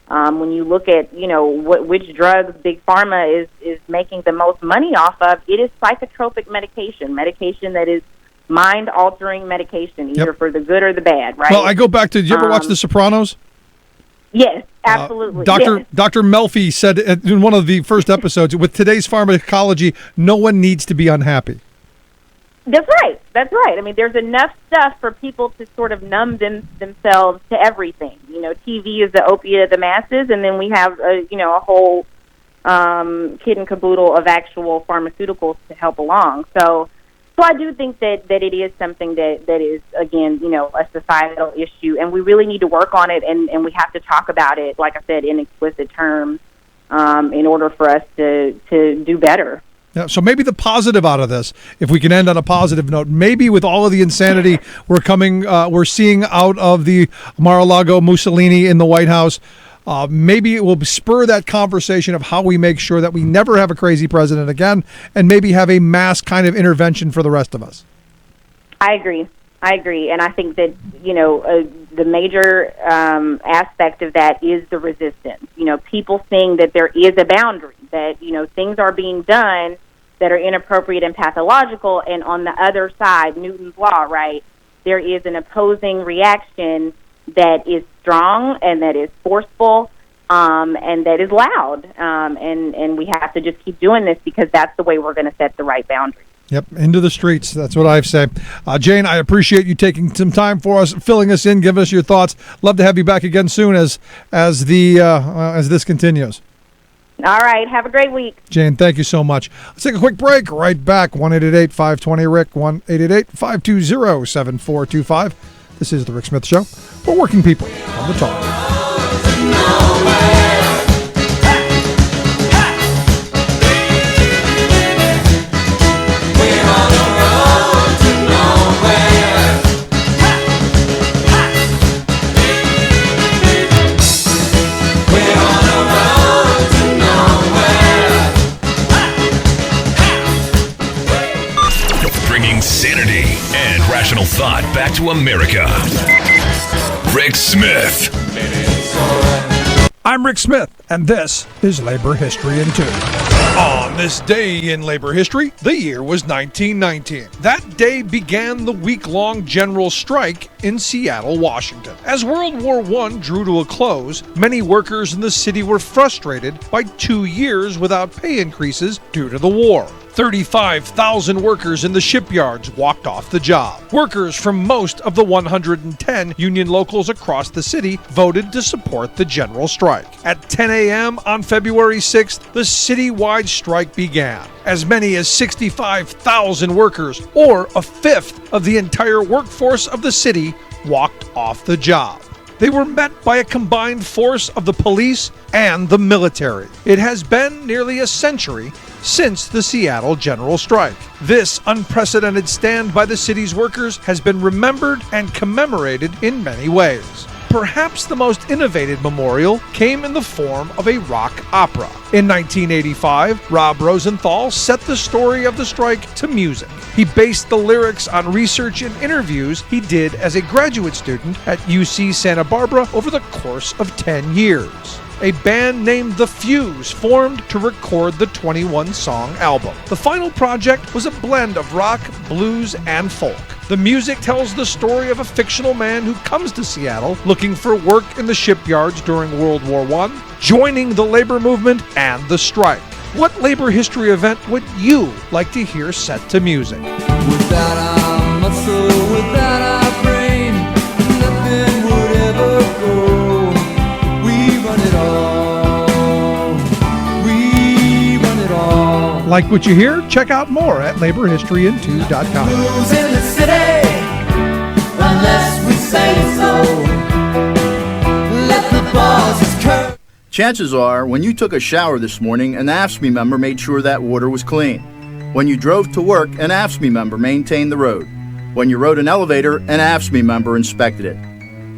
Speaker 17: When you look at, which drugs Big Pharma is making the most money off of, it is psychotropic medication that is mind-altering medication, either for the good or the bad, right?
Speaker 1: Well, I go back to, did you ever watch The Sopranos?
Speaker 17: Yes, absolutely.
Speaker 1: Dr. Melfi said in one of the first episodes, with today's pharmacology, no one needs to be unhappy.
Speaker 17: That's right. I mean, there's enough stuff for people to sort of numb themselves to everything. TV is the opiate of the masses, and then we have a whole kit and caboodle of actual pharmaceuticals to help along. So I do think that it is something that is, again, a societal issue, and we really need to work on it, and we have to talk about it, like I said, in explicit terms, in order for us to do better.
Speaker 1: Yeah, so maybe the positive out of this, if we can end on a positive note, maybe with all of the insanity we're seeing out of the Mar-a-Lago Mussolini in the White House, maybe it will spur that conversation of how we make sure that we never have a crazy president again, and maybe have a mass kind of intervention for the rest of us.
Speaker 17: I agree. And I think that, the major aspect of that is the resistance. People seeing that there is a boundary, that, things are being done that are inappropriate and pathological, and on the other side, Newton's law, right, there is an opposing reaction that is strong and that is forceful, and that is loud. And we have to just keep doing this, because that's the way we're going to set the right boundaries.
Speaker 1: Yep, into the streets. That's what I say. Jane, I appreciate you taking some time for us, filling us in, giving us your thoughts. Love to have you back again soon as this continues.
Speaker 17: All right. Have a great week.
Speaker 1: Jane, thank you so much. Let's take a quick break. Right back. 1-888-520-RICK, 1-888-520-7425. This is The Rick Smith Show for working people on the talk.
Speaker 7: Sanity and rational thought back to America. Rick Smith.
Speaker 1: I'm Rick Smith, and this is Labor History in 2. On this day in labor history, the year was 1919. That day began the week-long general strike in Seattle, Washington. As World War I drew to a close, many workers in the city were frustrated by 2 years without pay increases due to the war. 35,000 workers in the shipyards walked off the job. Workers from most of the 110 union locals across the city voted to support the general strike. At 10 a.m. on February 6th, the citywide strike began. As many as 65,000 workers, or a fifth of the entire workforce of the city, walked off the job. They were met by a combined force of the police and the military. It has been nearly a century since the Seattle General Strike. This unprecedented stand by the city's workers has been remembered and commemorated in many ways. Perhaps the most innovative memorial came in the form of a rock opera. In 1985, Rob Rosenthal set the story of the strike to music. He based the lyrics on research and interviews he did as a graduate student at UC Santa Barbara over the course of 10 years. A band named The Fuse formed to record the 21-song album. The final project was a blend of rock, blues, and folk. The music tells the story of a fictional man who comes to Seattle looking for work in the shipyards during World War I, joining the labor movement and the strike. What labor history event would you like to hear set to music?
Speaker 12: Without our muscle, without our brain, nothing would ever go. We run it all. We run it all.
Speaker 1: Like what you hear? Check out more at laborhistoryin2.com.
Speaker 12: Who's in the city? Unless we say so. Let the bosses curve.
Speaker 13: Chances are, when you took a shower this morning, an AFSCME member made sure that water was clean. When you drove to work, an AFSCME member maintained the road. When you rode an elevator, an AFSCME member inspected it.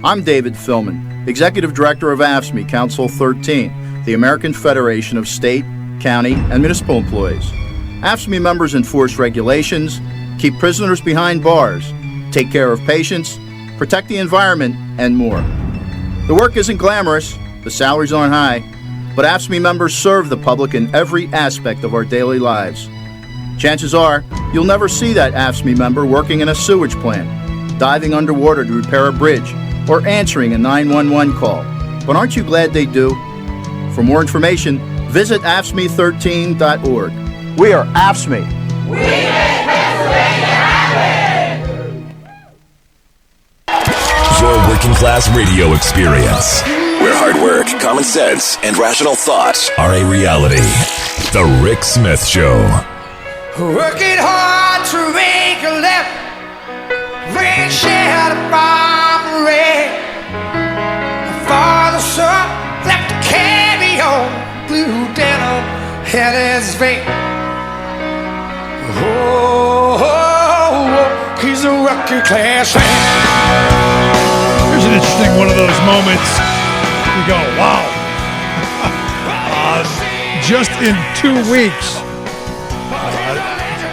Speaker 13: I'm David Philman, Executive Director of AFSCME Council 13, the American Federation of State, County, and Municipal Employees. AFSCME members enforce regulations, keep prisoners behind bars, take care of patients, protect the environment, and more. The work isn't glamorous, the salaries aren't high, but AFSCME members serve the public in every aspect of our daily lives. Chances are, you'll never see that AFSCME member working in a sewage plant, diving underwater to repair a bridge, or answering a 911 call. But aren't you glad they do? For more information, visit AFSCME13.org. We are AFSCME.
Speaker 12: We make Pennsylvania happen!
Speaker 7: Your working class radio experience, where hard work, common sense, and rational thought are a reality. The Rick Smith Show.
Speaker 12: Working hard to make a living, reach out a bomb red. Father, son, left to carry on, blue denim in his vein. Oh, he's a working class man.
Speaker 1: Here's an interesting one of those moments. You go, wow. Just in 2 weeks,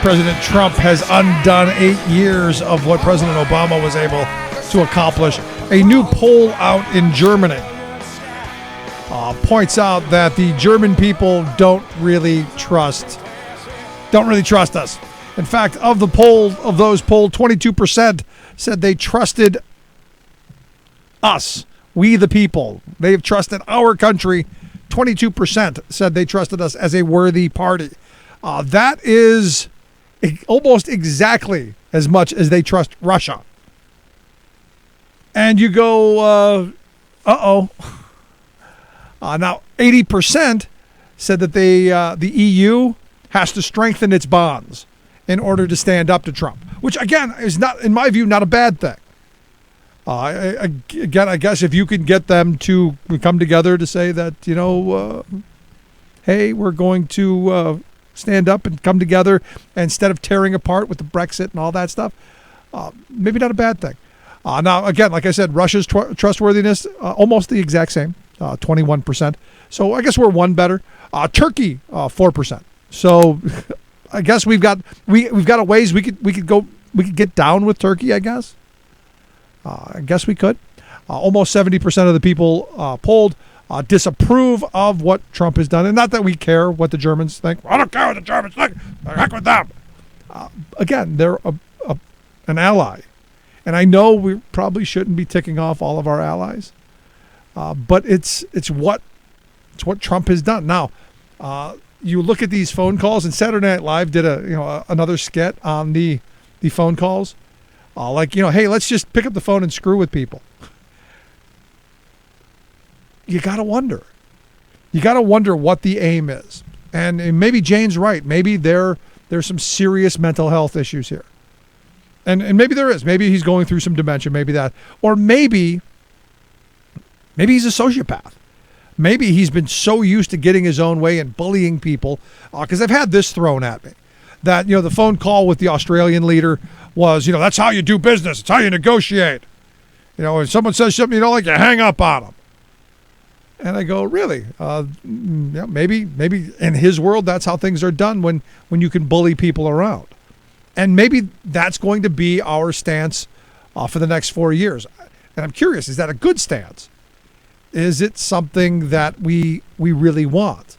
Speaker 1: President Trump has undone 8 years of what President Obama was able to accomplish. A new poll out in Germany points out that the German people don't really trust us. In fact, of those polled, 22% said they trusted us, we the people. They've trusted our country. 22% said they trusted us as a worthy party. That is almost exactly as much as they trust Russia. And you go, now, 80% said that the EU has to strengthen its bonds in order to stand up to Trump, which, again, is not, in my view, not a bad thing. Again, I guess if you can get them to come together to say that, hey, we're going to stand up and come together instead of tearing apart with the Brexit and all that stuff, maybe not a bad thing. Now, again, like I said, Russia's trustworthiness, almost the exact same, 21%. So I guess we're one better. Turkey, 4%. So I guess we've got a ways we could get down with Turkey, I guess. I guess we could. Almost 70% of the people polled disapprove of what Trump has done. And not that we care what the Germans think. I don't care what the Germans think. The heck with them. Again, they're an ally. And I know we probably shouldn't be ticking off all of our allies. But it's what Trump has done. Now, you look at these phone calls, and Saturday Night Live did another skit on the phone calls. Hey, let's just pick up the phone and screw with people. You got to wonder. You got to wonder what the aim is. And maybe Jane's right. Maybe there's some serious mental health issues here. And maybe there is. Maybe he's going through some dementia, maybe that. Or maybe he's a sociopath. Maybe he's been so used to getting his own way and bullying people. Because I've had this thrown at me. That, the phone call with the Australian leader was, that's how you do business. It's how you negotiate. If someone says something you don't like, you hang up on them. And I go, really? Maybe in his world, that's how things are done when you can bully people around. And maybe that's going to be our stance for the next 4 years. And I'm curious, is that a good stance? Is it something that we really want?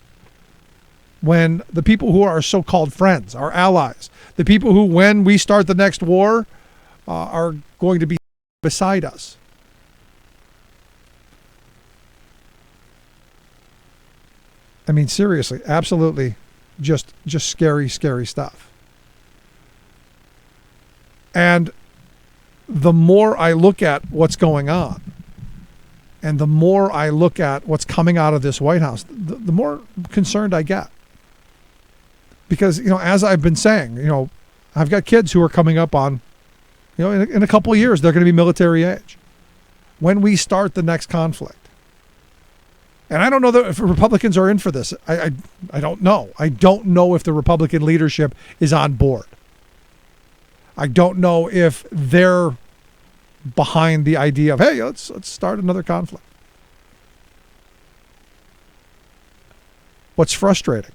Speaker 1: When the people who are our so-called friends, our allies, the people who, when we start the next war, are going to be beside us. I mean, seriously, absolutely just scary, scary stuff. And the more I look at what's going on, and the more I look at what's coming out of this White House, the more concerned I get. Because, as I've been saying, I've got kids who are coming up on, in a couple of years, they're going to be military age. When we start the next conflict. And I don't know if Republicans are in for this. I don't know. I don't know if the Republican leadership is on board. I don't know if they're behind the idea of, hey, let's start another conflict. What's frustrating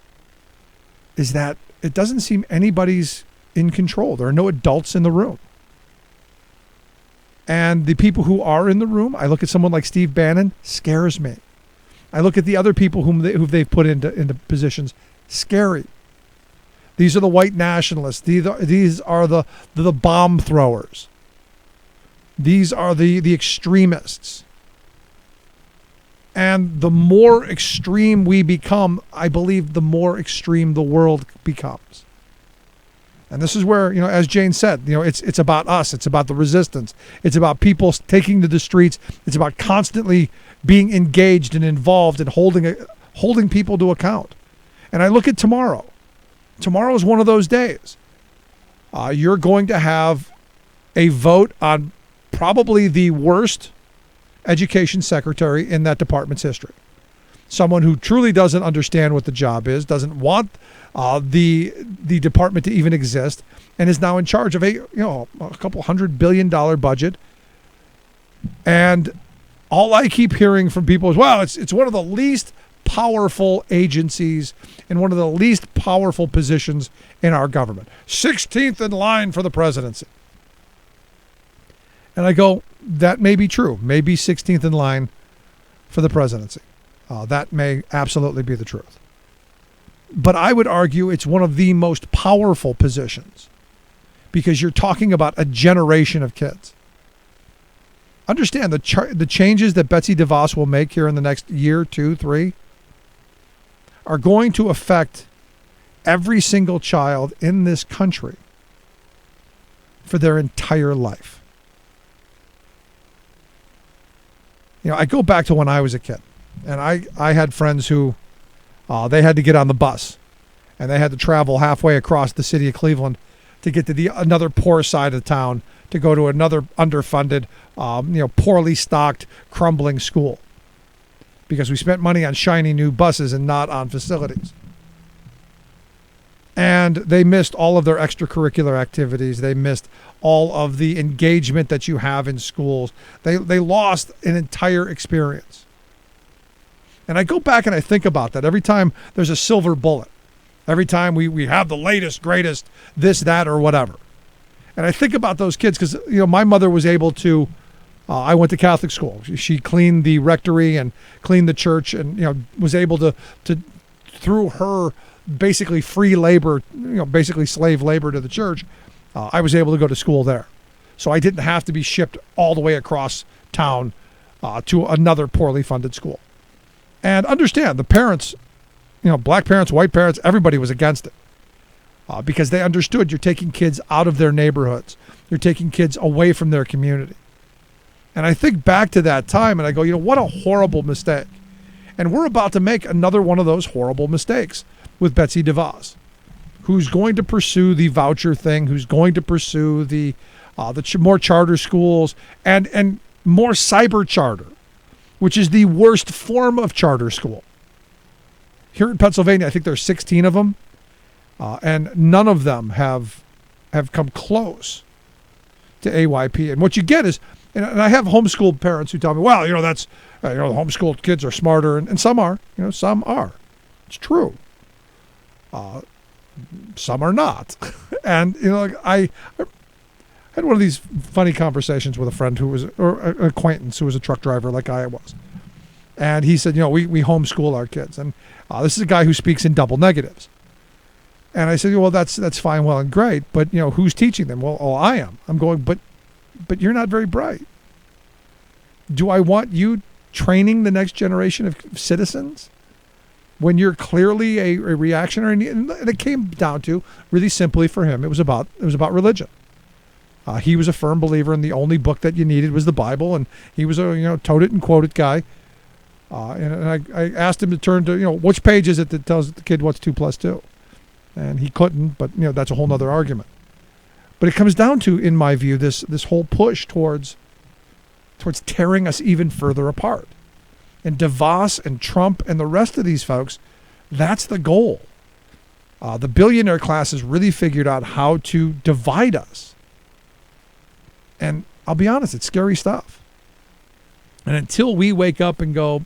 Speaker 1: is that it doesn't seem anybody's in control. There are no adults in the room. And the people who are in the room, I look at someone like Steve Bannon, scares me. I look at the other people whom they've put into positions, scary. These are the white nationalists. These are the bomb throwers. These are the extremists. And the more extreme we become, I believe the more extreme the world becomes. And this is where, as Jane said, it's about us. It's about the resistance. It's about people taking to the streets. It's about constantly being engaged and involved and holding people to account. And I look at tomorrow. Tomorrow is one of those days. You're going to have a vote on probably the worst education secretary in that department's history. Someone who truly doesn't understand what the job is, doesn't want the department to even exist, and is now in charge of a couple $100 billion budget. And all I keep hearing from people is, well, it's one of the least powerful agencies and one of the least powerful positions in our government. 16th in line for the presidency. And I go, that may be true. Maybe 16th in line for the presidency. That may absolutely be the truth. But I would argue it's one of the most powerful positions because you're talking about a generation of kids. Understand the changes that Betsy DeVos will make here in the next year, 2, 3, are going to affect every single child in this country for their entire life. I go back to when I was a kid, and I had friends who they had to get on the bus, and they had to travel halfway across the city of Cleveland to get to another poor side of town to go to another underfunded, poorly stocked, crumbling school because we spent money on shiny new buses and not on facilities. And they missed all of their extracurricular activities. They missed all of the engagement that you have in schools. They lost an entire experience. And I go back and I think about that every time there's a silver bullet. Every time we have the latest, greatest, this, that, or whatever. And I think about those kids because, my mother was able to I went to Catholic school. She cleaned the rectory and cleaned the church, and was able to through her basically free labor, basically slave labor to the church. I was able to go to school there, so I didn't have to be shipped all the way across town to another poorly funded school. And understand, the parents, black parents, white parents, everybody was against it because they understood you're taking kids out of their neighborhoods. You're taking kids away from their community. And I think back to that time and I go, what a horrible mistake. And we're about to make another one of those horrible mistakes with Betsy DeVos, who's going to pursue the voucher thing, who's going to pursue the more charter schools and more cyber charter, which is the worst form of charter school. Here in Pennsylvania, I think there's 16 of them, and none of them have come close to AYP. And what you get is, and I have homeschooled parents who tell me, well, that's, the homeschooled kids are smarter, and some are, some are. It's true. Some are not. And, I had one of these funny conversations with a friend or an acquaintance who was a truck driver like I was. And he said, we homeschool our kids. And this is a guy who speaks in double negatives. And I said, well, that's fine, well, and great. But, who's teaching them? Well, I am. I'm going, but you're not very bright. Do I want you training the next generation of citizens when you're clearly a reactionary? And it came down to, really simply for him, it was about religion. He was a firm believer in the only book that you needed was the Bible, and he was a tote it and quote it guy. And I asked him to turn to which page is it that tells the kid what's 2 + 2, and he couldn't. But that's a whole nother argument. But it comes down to, in my view, this whole push towards tearing us even further apart. And DeVos and Trump and the rest of these folks, that's the goal. The billionaire class has really figured out how to divide us. And I'll be honest, it's scary stuff. And until we wake up and go,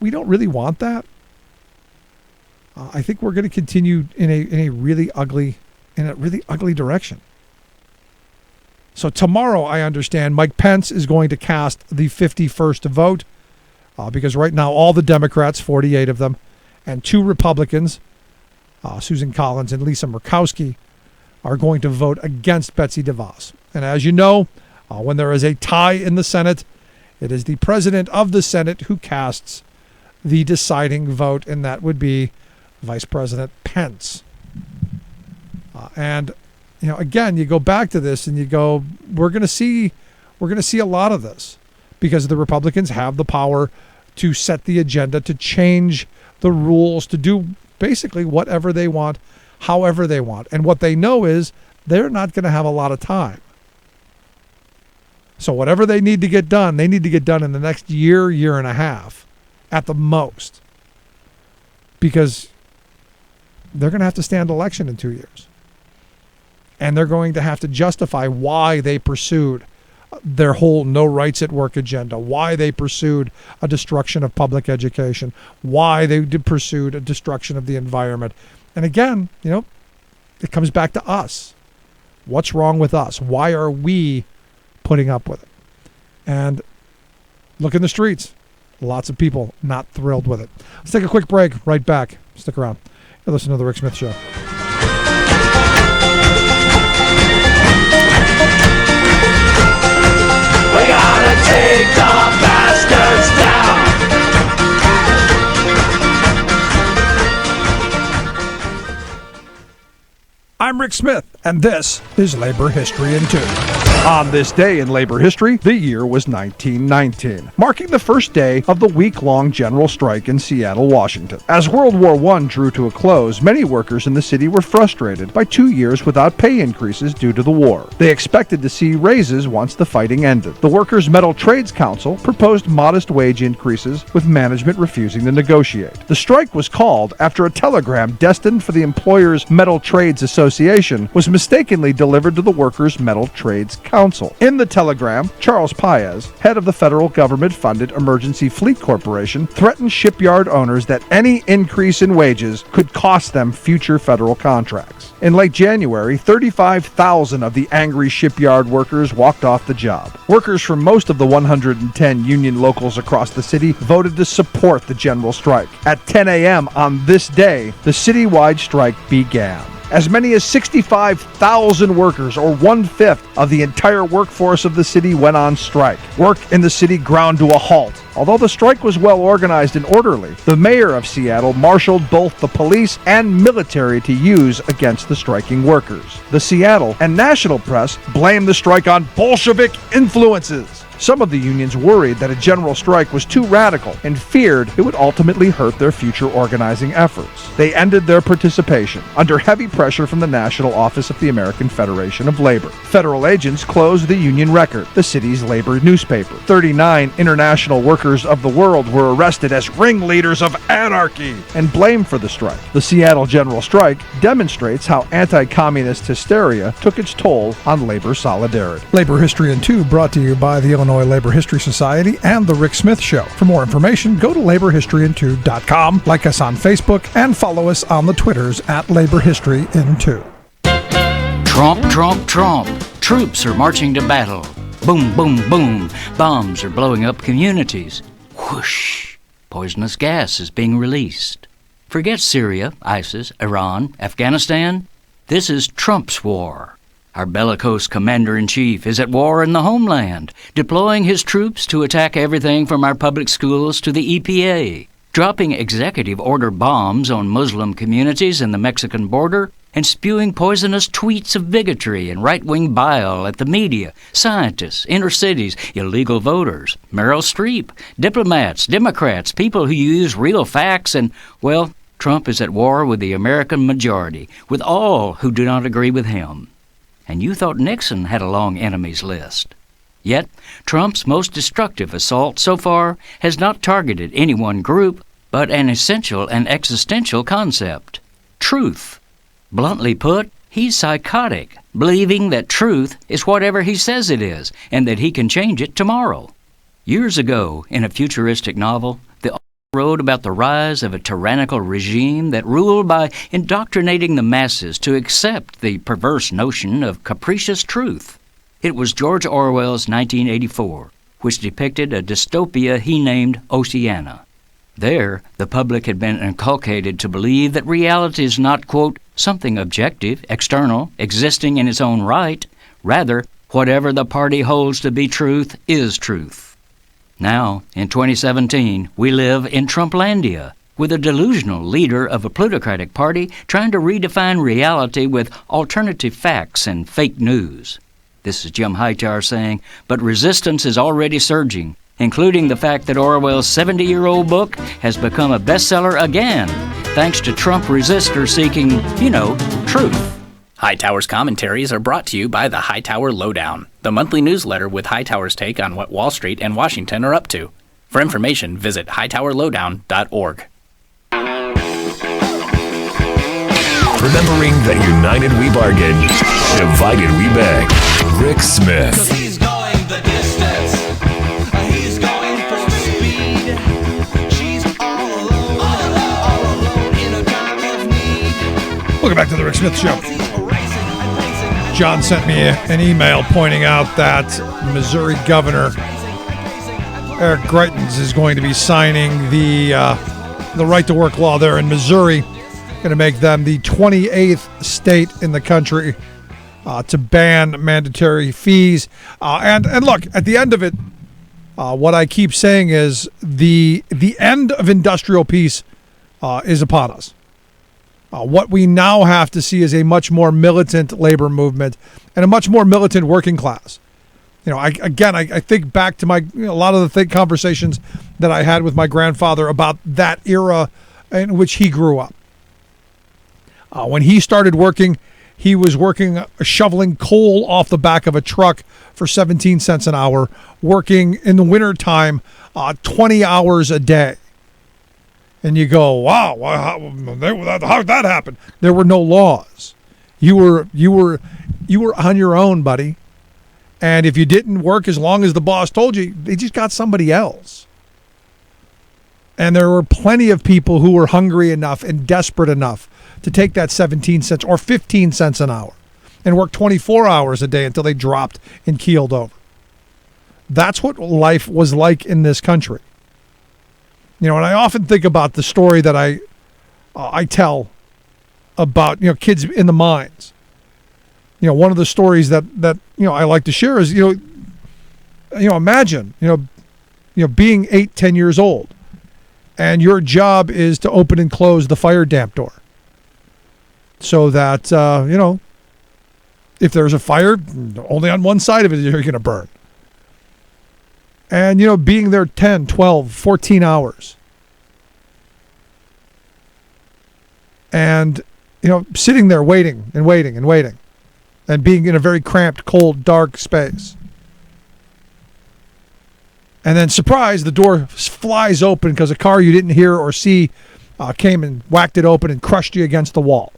Speaker 1: we don't really want that, I think we're going to continue in a really ugly direction. So tomorrow, I understand, Mike Pence is going to cast the 51st vote because right now all the Democrats, 48 of them, and 2 Republicans, Susan Collins and Lisa Murkowski, are going to vote against Betsy DeVos. And as you know, when there is a tie in the Senate, it is the president of the Senate who casts the deciding vote, and that would be Vice President Pence. And again, you go back to this and you go, we're going to see a lot of this because the Republicans have the power to set the agenda, to change the rules, to do basically whatever they want, however they want. And what they know is they're not going to have a lot of time. So whatever they need to get done, they need to get done in the next year and a half at the most, because they're going to have to stand election in 2 years. And they're going to have to justify why they pursued their whole no rights at work agenda, why they pursued a destruction of public education, why they pursued a destruction of the environment. And again, it comes back to us. What's wrong with us? Why are we putting up with it? And look in the streets. Lots of people not thrilled with it. Let's take a quick break. Right back. Stick around. You're listening to The Rick Smith Show.
Speaker 12: We gotta take the bastards down.
Speaker 1: I'm Rick Smith, and this is Labor History in 2. On this day in labor history, the year was 1919, marking the first day of the week-long general strike in Seattle, Washington. As World War I drew to a close, many workers in the city were frustrated by 2 years without pay increases due to the war. They expected to see raises once the fighting ended. The Workers' Metal Trades Council proposed modest wage increases, with management refusing to negotiate. The strike was called after a telegram destined for the employers' Metal Trades Association was mistakenly delivered to the Workers' Metal Trades Council. In the telegram, Charles Paez, head of the federal government-funded Emergency Fleet Corporation, threatened shipyard owners that any increase in wages could cost them future federal contracts. In late January, 35,000 of the angry shipyard workers walked off the job. Workers from most of the 110 union locals across the city voted to support the general strike. At 10 a.m. on this day, the citywide strike began. As many as 65,000 workers, or 1/5 of the entire workforce of the city, went on strike. Work in the city ground to a halt. Although the strike was well organized and orderly, the mayor of Seattle marshaled both the police and military to use against the striking workers. The Seattle and national press blamed the strike on Bolshevik influences. Some of the unions worried that a general strike was too radical and feared it would ultimately hurt their future organizing efforts. They ended their participation under heavy pressure from the National Office of the American Federation of Labor. Federal agents closed the Union Record, the city's labor newspaper. 39 international workers of the world were arrested as ringleaders of anarchy and blamed for the strike. The Seattle general strike demonstrates how anti-communist hysteria took its toll on labor solidarity.
Speaker 18: Labor History in 2 brought to you by the Illinois Labor History Society and The Rick Smith Show. For more information, go to laborhistoryin2.com, like us on Facebook, and follow us on the Twitters at laborhistoryin2.
Speaker 19: Tromp, tromp, tromp. Troops are marching to battle. Boom, boom, boom. Bombs are blowing up communities. Whoosh. Poisonous gas is being released. Forget Syria, ISIS, Iran, Afghanistan. This is Trump's war. Our bellicose commander-in-chief is at war in the homeland, deploying his troops to attack everything from our public schools to the EPA, dropping executive order bombs on Muslim communities in the Mexican border, and spewing poisonous tweets of bigotry and right-wing bile at the media, scientists, inner cities, illegal voters, Meryl Streep, diplomats, Democrats, people who use real facts, and, well, Trump is at war with the American majority, with all who do not agree with him. And you thought Nixon had a long enemies list. Yet, Trump's most destructive assault so far has not targeted any one group, but an essential and existential concept: truth. Bluntly put, he's psychotic, believing that truth is whatever he says it is, and that he can change it tomorrow. Years ago, in a futuristic novel, the author wrote about the rise of a tyrannical regime that ruled by indoctrinating the masses to accept the perverse notion of capricious truth. It was George Orwell's 1984, which depicted a dystopia he named Oceania. There, the public had been inculcated to believe that reality is not, quote, something objective, external, existing in its own right. Rather, whatever the party holds to be truth is truth. Now, in 2017, we live in Trumplandia, with a delusional leader of a plutocratic party trying to redefine reality with alternative facts and fake news. This is Jim Hightower saying, but resistance is already surging, including the fact that Orwell's 70-year-old book has become a bestseller again, thanks to Trump resistors seeking, truth.
Speaker 20: Hightower's commentaries are brought to you by the Hightower Lowdown, the monthly newsletter with Hightower's take on what Wall Street and Washington are up to. For information, visit hightowerlowdown.org.
Speaker 7: Remembering that united we bargain, divided we beg. Rick Smith.
Speaker 12: 'Cause he's going the distance. He's going for speed. She's all alone in a time of need.
Speaker 1: Welcome back to the Rick Smith Show. John sent me an email pointing out that Missouri Governor Eric Greitens is going to be signing the right-to-work law there in Missouri, going to make them the 28th state in the country to ban mandatory fees. And look, at the end of it, what I keep saying is the end of industrial peace is upon us. What we now have to see is a much more militant labor movement and a much more militant working class. I think back to a lot of the conversations that I had with my grandfather about that era in which he grew up. When he started working, he was working shoveling coal off the back of a truck for 17 cents an hour, working in the wintertime 20 hours a day. And you go, wow, how did that happen? There were no laws. You were on your own, buddy. And if you didn't work as long as the boss told you, they just got somebody else. And there were plenty of people who were hungry enough and desperate enough to take that 17 cents or 15 cents an hour and work 24 hours a day until they dropped and keeled over. That's what life was like in this country. You know, and I often think about the story that I tell about, you know, kids in the mines. You know, one of the stories that you know I like to share is, you know, imagine, you know, being 8-10 years old, and your job is to open and close the fire damp door, so that you know, if there's a fire, only on one side of it you're going to burn. And, you know, being there 10, 12, 14 hours. And, you know, sitting there waiting and waiting and waiting. And being in a very cramped, cold, dark space. And then, surprise, the door flies open because a car you didn't hear or see came and whacked it open and crushed you against the wall.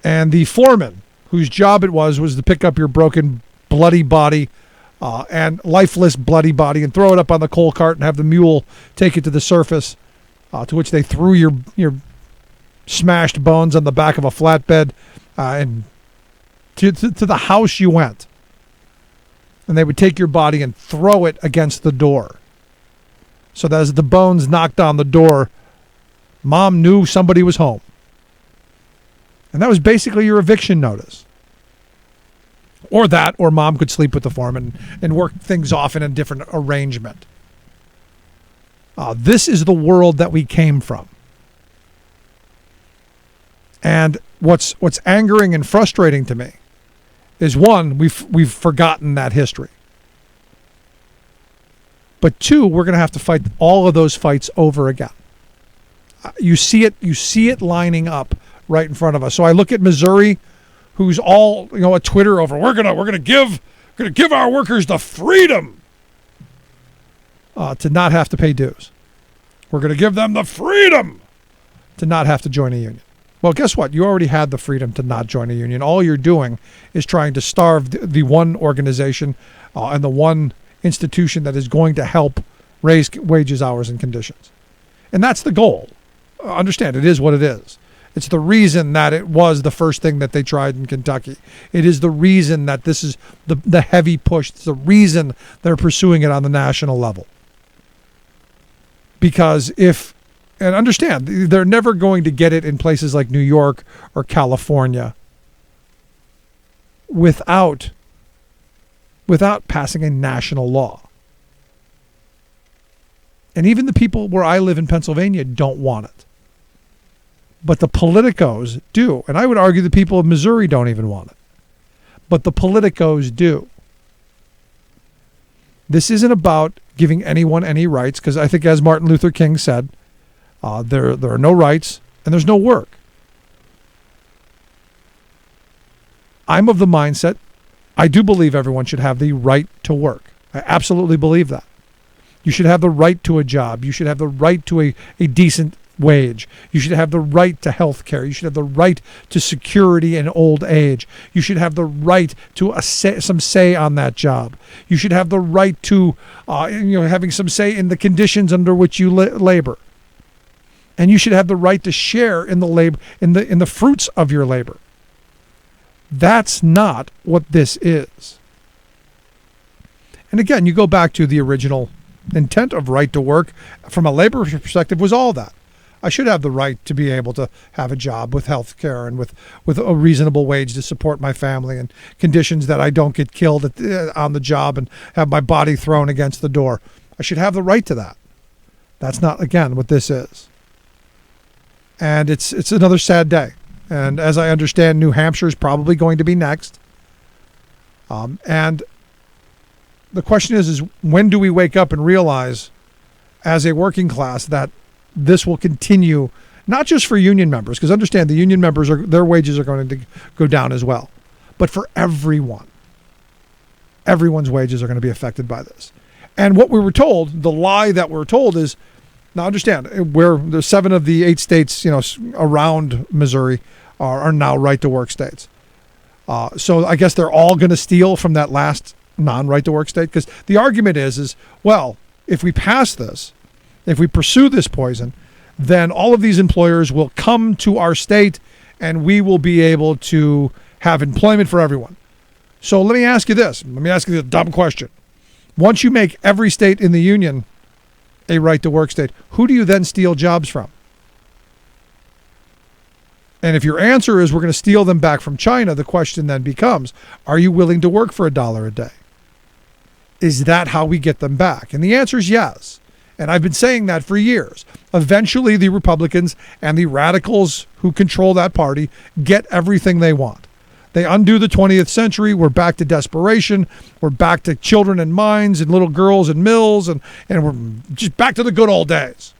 Speaker 1: And the foreman, whose job it was to pick up your broken, bloody body and lifeless, bloody body and throw it up on the coal cart and have the mule take it to the surface, to which they threw your smashed bones on the back of a flatbed and to the house you went. And they would take your body and throw it against the door, so that as the bones knocked on the door, Mom knew somebody was home. And that was basically your eviction notice. Or that, or Mom could sleep with the foreman and work things off in a different arrangement. This is the world that we came from. And what's angering and frustrating to me is, one, we've forgotten that history. But two, we're going to have to fight all of those fights over again. You see it lining up right in front of us. So I look at Missouri, who's all, you know, a Twitter over. We're gonna give our workers the freedom to not have to pay dues. We're gonna give them the freedom to not have to join a union. Well, guess what? You already had the freedom to not join a union. All you're doing is trying to starve the one organization and the one institution that is going to help raise wages, hours, and conditions. And that's the goal. Understand, it is what it is. It's the reason that it was the first thing that they tried in Kentucky. It is the reason that this is the heavy push. It's the reason they're pursuing it on the national level. Because and understand, they're never going to get it in places like New York or California without passing a national law. And even the people where I live in Pennsylvania don't want it. But the politicos do. And I would argue the people of Missouri don't even want it. But the politicos do. This isn't about giving anyone any rights, because I think, as Martin Luther King said, there are no rights and there's no work. I'm of the mindset, I do believe everyone should have the right to work. I absolutely believe that. You should have the right to a job. You should have the right to a decent wage. You should have the right to health care. You should have the right to security in old age. You should have the right to some say on that job. You should have the right to having some say in the conditions under which you labor. And you should have the right to share in the labor, in the fruits of your labor. That's not what this is. And again, you go back to the original intent of right to work from a labor perspective was all that. I should have the right to be able to have a job with health care and with a reasonable wage to support my family, and conditions that I don't get killed on the job and have my body thrown against the door. I should have the right to that. That's not, again, what this is. And it's another sad day. And as I understand, New Hampshire is probably going to be next. And the question is when do we wake up and realize, as a working class, that this will continue, not just for union members, because understand the union members, their wages are going to go down as well, but for everyone. Everyone's wages are going to be affected by this. And what we were told, the lie that we're told is, now understand, where there's 7 of the 8 states, around Missouri are now right to work states. So I guess they're all going to steal from that last non-right-to-work state, because the argument is, well, if we pass this, if we pursue this poison, then all of these employers will come to our state and we will be able to have employment for everyone. So let me ask you this. Let me ask you the dumb question. Once you make every state in the union a right-to-work state, who do you then steal jobs from? And if your answer is we're going to steal them back from China, the question then becomes, are you willing to work for $1 a day? Is that how we get them back? And the answer is yes. And I've been saying that for years. Eventually, the Republicans and the radicals who control that party get everything they want. They undo the 20th century. We're back to desperation. We're back to children in mines and little girls in mills, and we're just back to the good old days.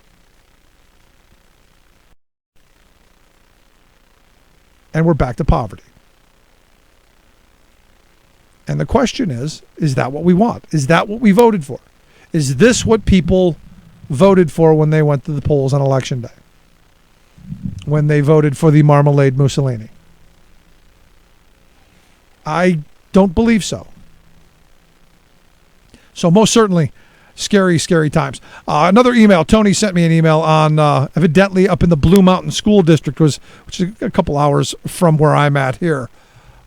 Speaker 1: And we're back to poverty. And the question is that what we want? Is that what we voted for? Is this what people voted for when they went to the polls on Election Day? When they voted for the Marmalade Mussolini? I don't believe so. So most certainly, scary, scary times. Another email. Tony sent me an email on evidently up in the Blue Mountain School District, which is a couple hours from where I'm at here.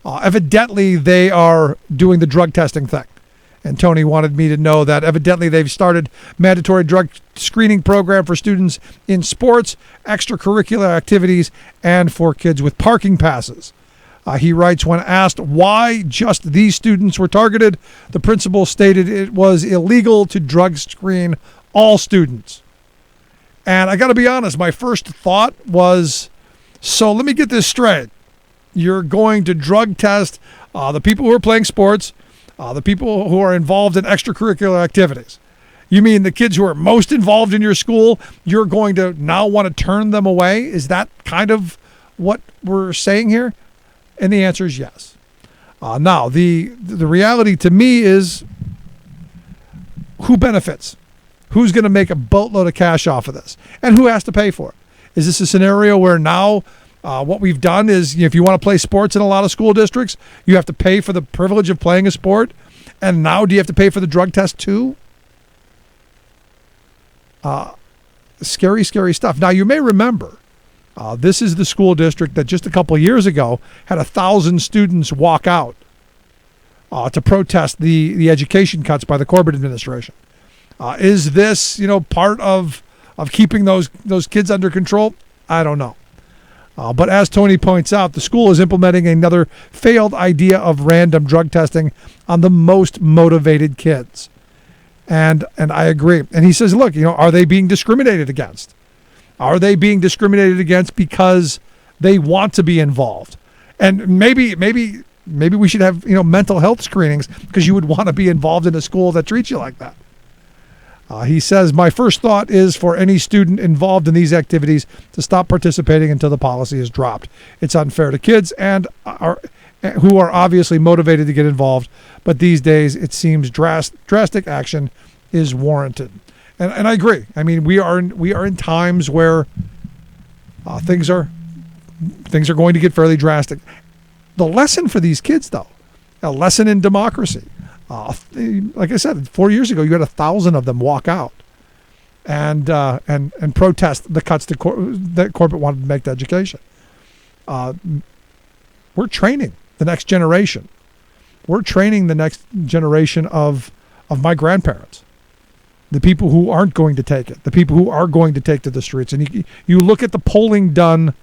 Speaker 1: Evidently, they are doing the drug testing thing. And Tony wanted me to know that evidently they've started mandatory drug screening program for students in sports, extracurricular activities, and for kids with parking passes. He writes, when asked why just these students were targeted, the principal stated it was illegal to drug screen all students. And I got to be honest, my first thought was, so let me get this straight. You're going to drug test the people who are playing sports, the people who are involved in extracurricular activities. You mean the kids who are most involved in your school, you're going to now want to turn them away? Is that kind of what we're saying here? And the answer is yes. Now, the reality to me is, who benefits? Who's going to make a boatload of cash off of this? And who has to pay for it? Is this a scenario where now what we've done is, if you want to play sports in a lot of school districts, you have to pay for the privilege of playing a sport? And now do you have to pay for the drug test too? Scary, scary stuff. Now, you may remember, this is the school district that just a couple of years ago had 1,000 students walk out to protest the education cuts by the Corbett administration. Is this, part of keeping those kids under control? I don't know. But as Tony points out, the school is implementing another failed idea of random drug testing on the most motivated kids. And I agree. And he says, look, are they being discriminated against? Are they being discriminated against because they want to be involved? And maybe we should have, mental health screenings because you would want to be involved in a school that treats you like that. He says, my first thought is for any student involved in these activities to stop participating until the policy is dropped. It's unfair to kids who are obviously motivated to get involved, but these days it seems drastic action is warranted. And I agree. I mean, we are in times where things are going to get fairly drastic. The lesson for these kids, though, a lesson in democracy. Like I said, 4 years ago, you had 1,000 of them walk out and protest the cuts that Corbett wanted to make to education. We're training the next generation. We're training the next generation of my grandparents, the people who aren't going to take it, the people who are going to take to the streets. And you look at the polling done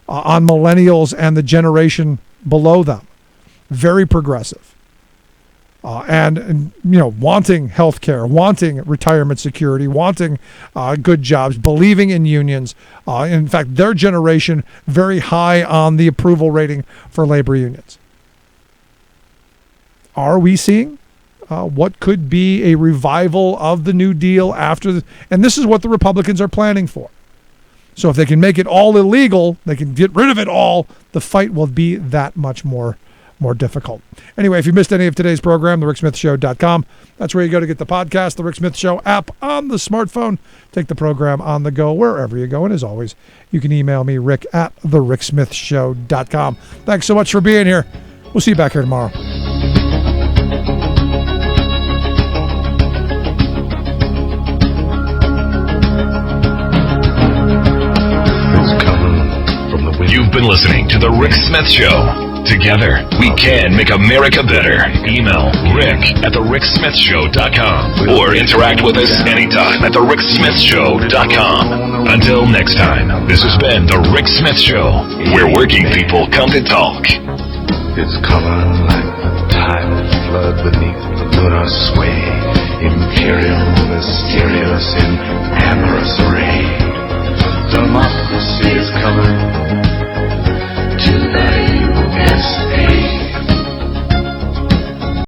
Speaker 1: on millennials and the generation below them, very progressive. And wanting health care, wanting retirement security, wanting good jobs, believing in unions. In fact, their generation very high on the approval rating for labor unions. Are we seeing what could be a revival of the New Deal and this is what the Republicans are planning for. So if they can make it all illegal, they can get rid of it all, the fight will be that much more difficult. Anyway, if you missed any of today's program, thericksmithshow.com. That's where you go to get the podcast, the Rick Smith Show app on the smartphone. Take the program on the go wherever you go. And as always, you can email me, rick@thericksmithshow.com. Thanks so much for being here.
Speaker 18: We'll see you back here tomorrow.
Speaker 7: You've been listening to The Rick Smith Show. Together, we can make America better. Email rick@thericksmithshow.com or interact with us anytime at thericksmithshow.com. Until next time, this has been The Rick Smith Show, where working people come to talk.
Speaker 21: Its color like the tidal flood beneath the lunar sway, imperial, mysterious, in amorous array. Democracy is coming.